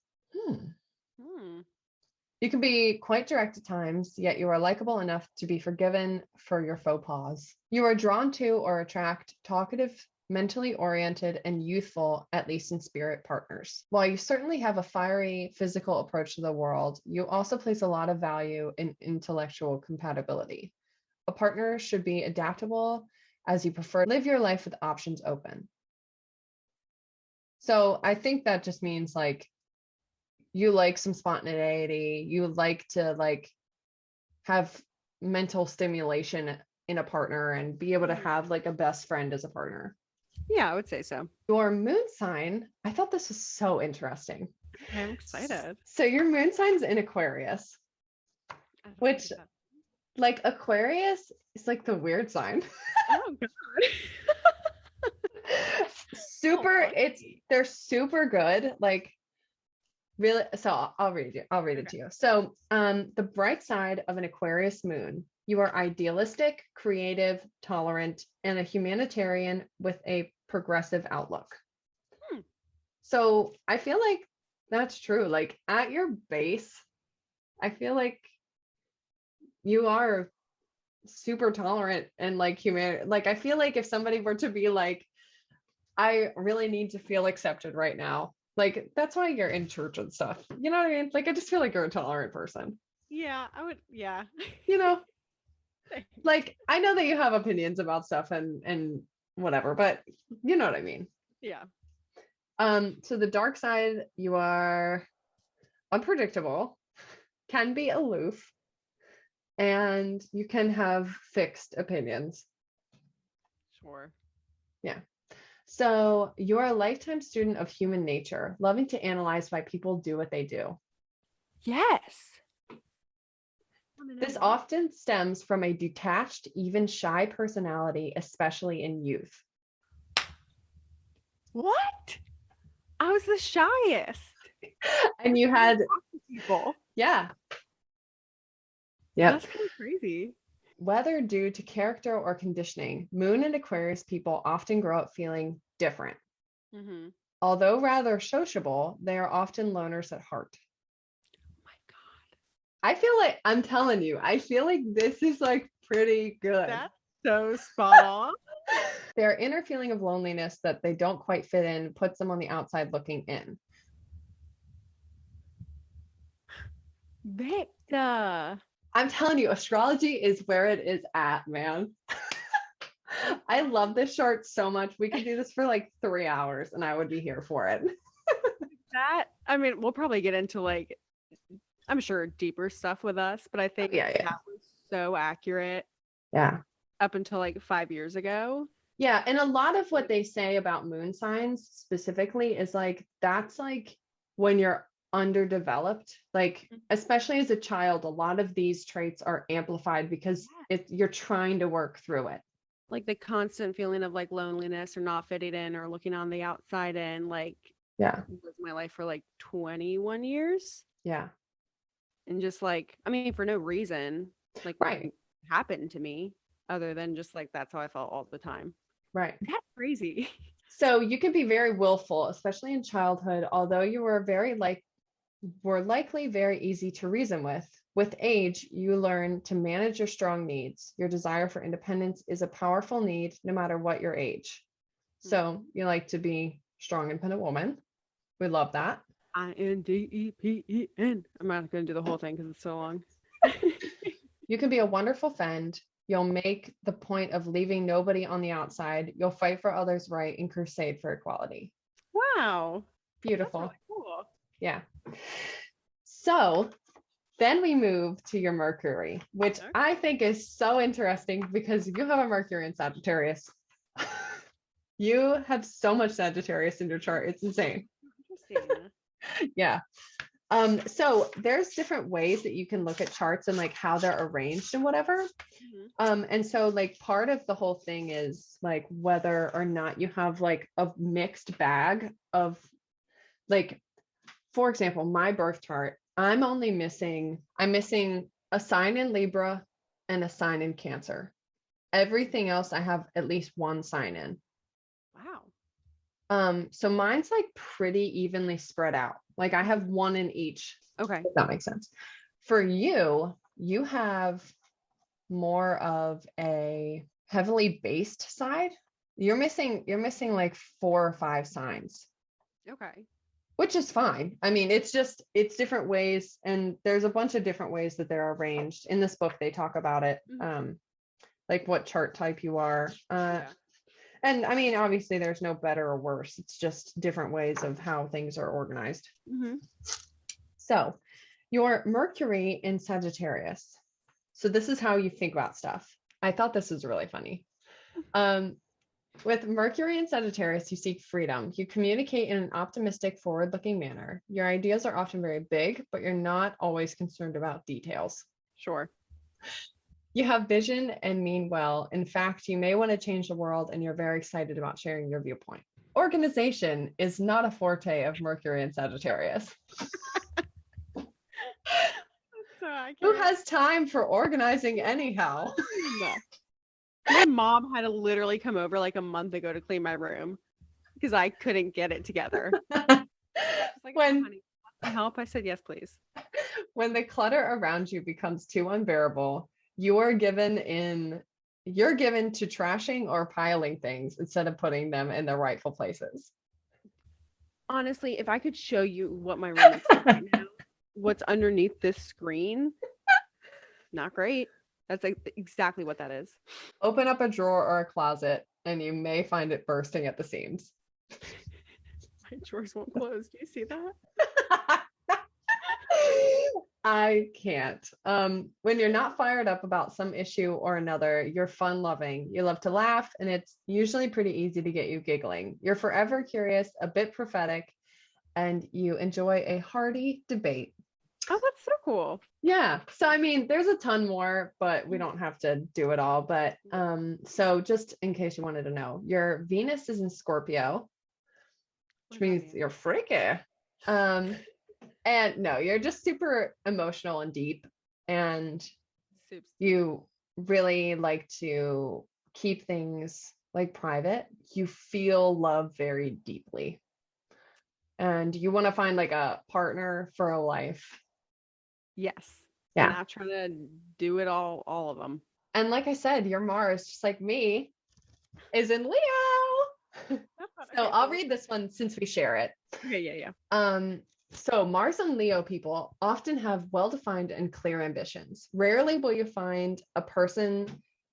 S1: You can be quite direct at times, yet you are likable enough to be forgiven for your faux pas. You are drawn to or attract talkative, mentally oriented, and youthful, at least in spirit, partners. While you certainly have a fiery physical approach to the world, you also place a lot of value in intellectual compatibility. A partner should be adaptable as you prefer. Live your life with options open. So I think that just means like you like some spontaneity, you like to like have mental stimulation in a partner and be able to have like a best friend as a partner.
S2: Yeah, I would say so.
S1: Your moon sign, I thought this was so interesting.
S2: I'm excited.
S1: So your moon sign's in Aquarius, which like Aquarius is like the weird sign.
S2: Oh god.
S1: Super, they're super good. Like really, so I'll read it to you. So the bright side of an Aquarius moon, you are idealistic, creative, tolerant, and a humanitarian with a progressive outlook. So I feel like that's true. Like at your base, I feel like you are super tolerant and like human. Like I feel like if somebody were to be like, I really need to feel accepted right now, like that's why you're in church and stuff. You know what I mean? Like I just feel like you're a tolerant person.
S2: Yeah, I would. Yeah.
S1: You know, like I know that you have opinions about stuff and whatever, but you know what I mean.
S2: Yeah.
S1: So the dark side, you are unpredictable, can be aloof, and you can have fixed opinions.
S2: Sure.
S1: Yeah. So you're a lifetime student of human nature, loving to analyze why people do what they do.
S2: Yes.
S1: This often stems from a detached, even shy personality, especially in youth.
S2: What? I was the shyest.
S1: And you had
S2: people.
S1: Yeah. Yeah.
S2: That's kind of crazy.
S1: Whether due to character or conditioning, Moon and Aquarius people often grow up feeling different.
S2: Mm-hmm.
S1: Although rather sociable, they are often loners at heart.
S2: Oh my God.
S1: I feel like, I'm telling you, I feel like this is like pretty good.
S2: That's so spot on.
S1: Their inner feeling of loneliness that they don't quite fit in puts them on the outside looking in.
S2: Victor.
S1: I'm telling you, astrology is where it is at, man. I love this chart so much. We could do this for like 3 hours and I would be here for it.
S2: I mean, we'll probably get into like, I'm sure deeper stuff with us, but I think that was so accurate.
S1: Yeah.
S2: Up until like 5 years ago.
S1: Yeah. And a lot of what they say about moon signs specifically is like, that's like when you're underdeveloped, like especially as a child, a lot of these traits are amplified because you're trying to work through it.
S2: Like the constant feeling of like loneliness or not fitting in or looking on the outside in, like was my life for like 21 years.
S1: Yeah.
S2: And just like, I mean, for no reason, like what happened to me other than just like that's how I felt all the time.
S1: Right.
S2: That's crazy.
S1: So you can be very willful, especially in childhood, although you were likely very easy to reason with. With age, you learn to manage your strong needs. Your desire for independence is a powerful need, no matter what your age. So you like to be strong, independent woman. We love that.
S2: INDEPEN. I'm not going to do the whole thing because it's so long.
S1: You can be a wonderful friend. You'll make the point of leaving nobody on the outside. You'll fight for others' right and crusade for equality.
S2: Wow.
S1: Beautiful.
S2: That's really cool.
S1: Yeah. So then we move to your Mercury, which I think is so interesting because you have a Mercury in Sagittarius. You have so much Sagittarius in your chart. It's insane.
S2: Interesting.
S1: Yeah. So there's different ways that you can look at charts and like how they're arranged and whatever. And so like part of the whole thing is like whether or not you have like a mixed bag of like, for example, my birth chart, I'm missing a sign in Libra and a sign in Cancer. Everything else I have at least one sign in.
S2: Wow.
S1: So mine's like pretty evenly spread out. Like I have one in each.
S2: Okay.
S1: If that makes sense. For you, you have more of a heavily based side. You're missing like 4 or 5 signs.
S2: Okay.
S1: Which is fine. I mean, it's different ways, and there's a bunch of different ways that they're arranged. In this book, they talk about it, like what chart type you are. And I mean, obviously, there's no better or worse. It's just different ways of how things are organized. So your Mercury in Sagittarius. So this is how you think about stuff. I thought this was really funny. With Mercury in Sagittarius, you seek freedom. You communicate in an optimistic, forward-looking manner. Your ideas are often very big, but you're not always concerned about details.
S2: Sure.
S1: You have vision and mean well. In fact, you may want to change the world, and you're very excited about sharing your viewpoint. Organization is not a forte of Mercury in Sagittarius. Who has time for organizing anyhow?
S2: My mom had to literally come over like a month ago to clean my room because I couldn't get it together. Like,
S1: when
S2: honey, help? I said, yes, please.
S1: When the clutter around you becomes too unbearable, you're given to trashing or piling things instead of putting them in their rightful places.
S2: Honestly, if I could show you what my room looks like right now, what's underneath this screen, not great. That's exactly what that is.
S1: Open up a drawer or a closet and you may find it bursting at the seams.
S2: My drawers won't close. Do you see that?
S1: I can't. When you're not fired up about some issue or another, you're fun-loving. You love to laugh, and it's usually pretty easy to get you giggling. You're forever curious, a bit prophetic, and you enjoy a hearty debate.
S2: Oh, that's so cool.
S1: Yeah. So, I mean, there's a ton more, but we don't have to do it all. But so just in case you wanted to know, your Venus is in Scorpio, which means you're freaky. And no, you're just super emotional and deep, and you really like to keep things like private. You feel love very deeply, and you want to find like a partner for a life.
S2: Yes.
S1: Yeah.
S2: I'm not trying to do it all of them.
S1: And like I said, your Mars, just like me, is in Leo. So I'll read this one since we share it.
S2: Okay, yeah.
S1: So Mars and Leo people often have well-defined and clear ambitions. Rarely will you find a person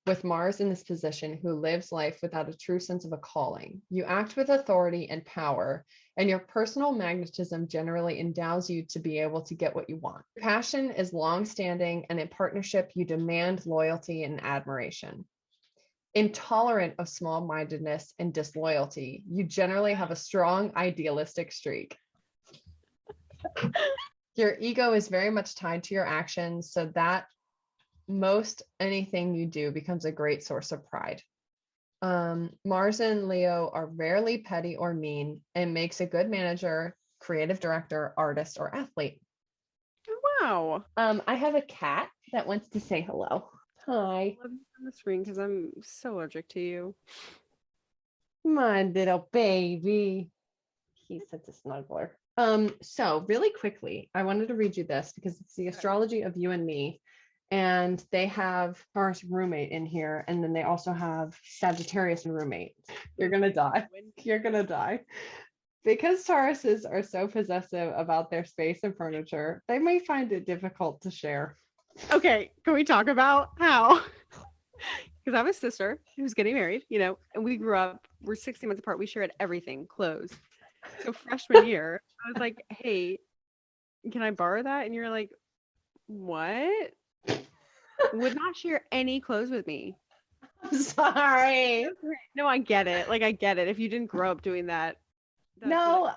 S1: with Mars in this position who lives life without a true sense of a calling. You act with authority and power, and your personal magnetism generally endows you to be able to get what you want. Passion is long-standing, and in partnership, you demand loyalty and admiration. Intolerant of small-mindedness and disloyalty, you generally have a strong idealistic streak. Your ego is very much tied to your actions, so that most anything you do becomes a great source of pride. Mars and Leo are rarely petty or mean, and makes a good manager, creative director, artist, or athlete.
S2: Wow.
S1: I have a cat that wants to say hello. Hi.
S2: I love you on the screen because I'm so allergic to you.
S1: My little baby. He's such a snuggler. So really quickly, I wanted to read you this because it's the astrology of you and me. And they have Taurus roommate in here. And then they also have Sagittarius and roommate. You're going to die. You're going to die. Because Tauruses are so possessive about their space and furniture, they may find it difficult to share.
S2: Okay, can we talk about how? Because I have a sister who's getting married, and we grew up, we're 16 months apart. We shared everything, clothes. So freshman year, I was like, hey, can I borrow that? And you're like, what? Would not share any clothes with me.
S1: I'm sorry.
S2: No, I get it. Like, I get it. If you didn't grow up doing that.
S1: No,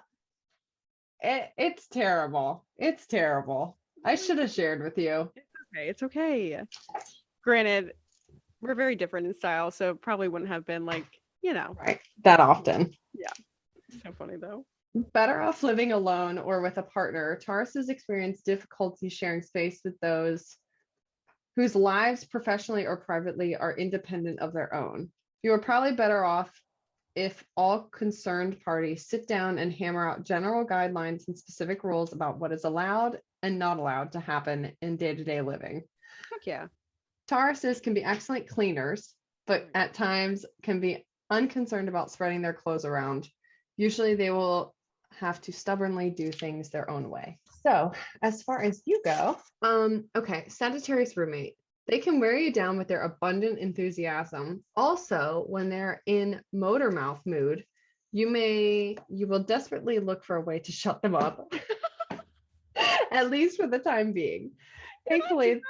S1: it's terrible. It's terrible. I should have shared with you.
S2: It's okay. Granted, we're very different in style, so probably wouldn't have been like,
S1: right, that often.
S2: Yeah. So funny though.
S1: Better off living alone or with a partner. Tauruses experience difficulty sharing space with those whose lives, professionally or privately, are independent of their own. You are probably better off if all concerned parties sit down and hammer out general guidelines and specific rules about what is allowed and not allowed to happen in day-to-day living.
S2: Heck yeah.
S1: Tauruses can be excellent cleaners, but at times can be unconcerned about spreading their clothes around. Usually they will have to stubbornly do things their own way. So as far as you go, okay, Sagittarius roommate. They can wear you down with their abundant enthusiasm. Also, when they're in motor mouth mood, you will desperately look for a way to shut them up. At least for the time being. Thankfully,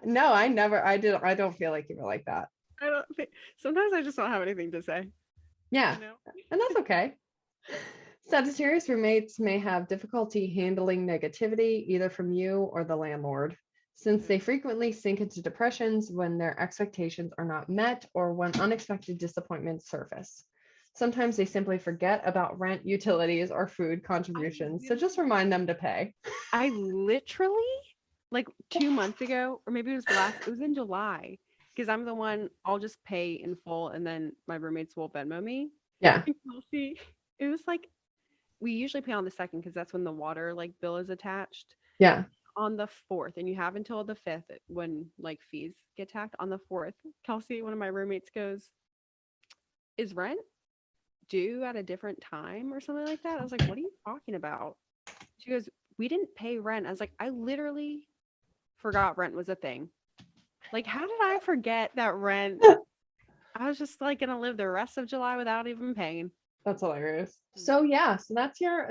S1: no, I don't feel like you were like that.
S2: I don't think sometimes I just don't have anything to say.
S1: Yeah,
S2: You know?
S1: and that's okay. Sagittarius roommates may have difficulty handling negativity either from you or the landlord, since they frequently sink into depressions when their expectations are not met or when unexpected disappointments surface. Sometimes they simply forget about rent, utilities, or food contributions, so just remind them to pay.
S2: I literally, like 2 months ago, or maybe it was in July, because I'm the one, I'll just pay in full and then my roommates will Venmo me.
S1: Yeah.
S2: And Kelsey, it was like, we usually pay on the 2nd because that's when the water like bill is attached.
S1: Yeah.
S2: On the 4th, and you have until the 5th when like fees get tacked. On the 4th, Kelsey, one of my roommates, goes, "Is rent due at a different time or something like that?" I was like, "What are you talking about?" She goes, "We didn't pay rent." I was like, "I literally forgot rent was a thing. Like, how did I forget that rent?" I was just like gonna live the rest of July without even paying.
S1: That's hilarious. So yeah, so that's your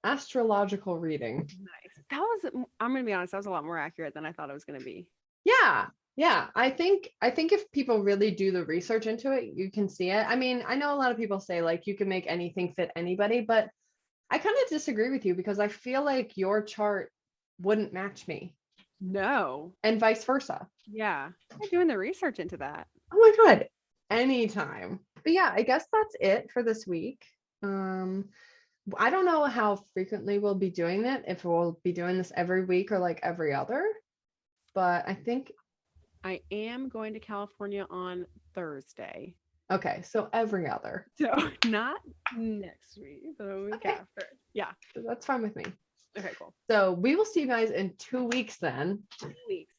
S1: astrological reading.
S2: Nice. That was, I'm gonna be honest, that was a lot more accurate than I thought it was gonna be.
S1: Yeah. Yeah. I think if people really do the research into it, you can see it. I mean, I know a lot of people say like you can make anything fit anybody, but I kind of disagree with you because I feel like your chart wouldn't match me
S2: No.
S1: and vice versa.
S2: Yeah. I'm doing the research into that.
S1: Oh my God. Anytime. But yeah, I guess that's it for this week. I don't know how frequently we'll be doing it, if we'll be doing this every week or like every other, but I think
S2: I am going to California on Thursday.
S1: okay, so every other.
S2: So not next week, but the week after. Yeah.
S1: That's fine with me.
S2: Okay, cool.
S1: So we will see you guys in 2 weeks then.
S2: 2 weeks.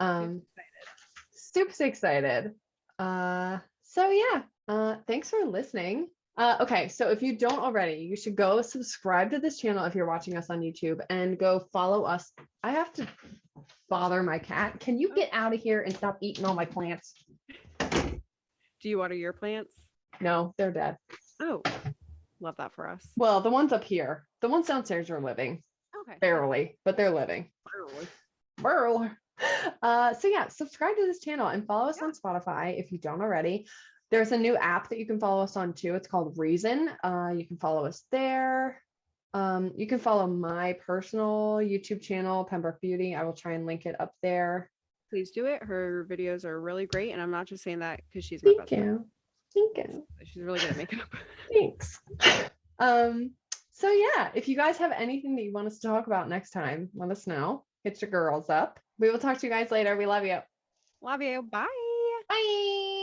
S1: Super excited. So yeah, thanks for listening. Okay, so if you don't already, you should go subscribe to this channel if you're watching us on YouTube and go follow us. I have to bother my cat. Can you get out of here and stop eating all my plants?
S2: Do you water your plants?
S1: No, they're dead.
S2: Oh, love that for us.
S1: Well, the ones up here, the ones downstairs are living.
S2: Okay.
S1: Barely, but they're living. Barely. So yeah, subscribe to this channel and follow us on Spotify if you don't already. There's a new app that you can follow us on too. It's called Reason. You can follow us there. You can follow my personal YouTube channel, Pembroke Beauty. I will try and link it up there.
S2: Please do it. Her videos are really great, and I'm not just saying that because she's my best friend.
S1: Thank you.
S2: She's really good at makeup.
S1: Thanks. So yeah, if you guys have anything that you want us to talk about next time, let us know. Hit your girls up. We will talk to you guys later. We love you.
S2: Love you. Bye.
S1: Bye.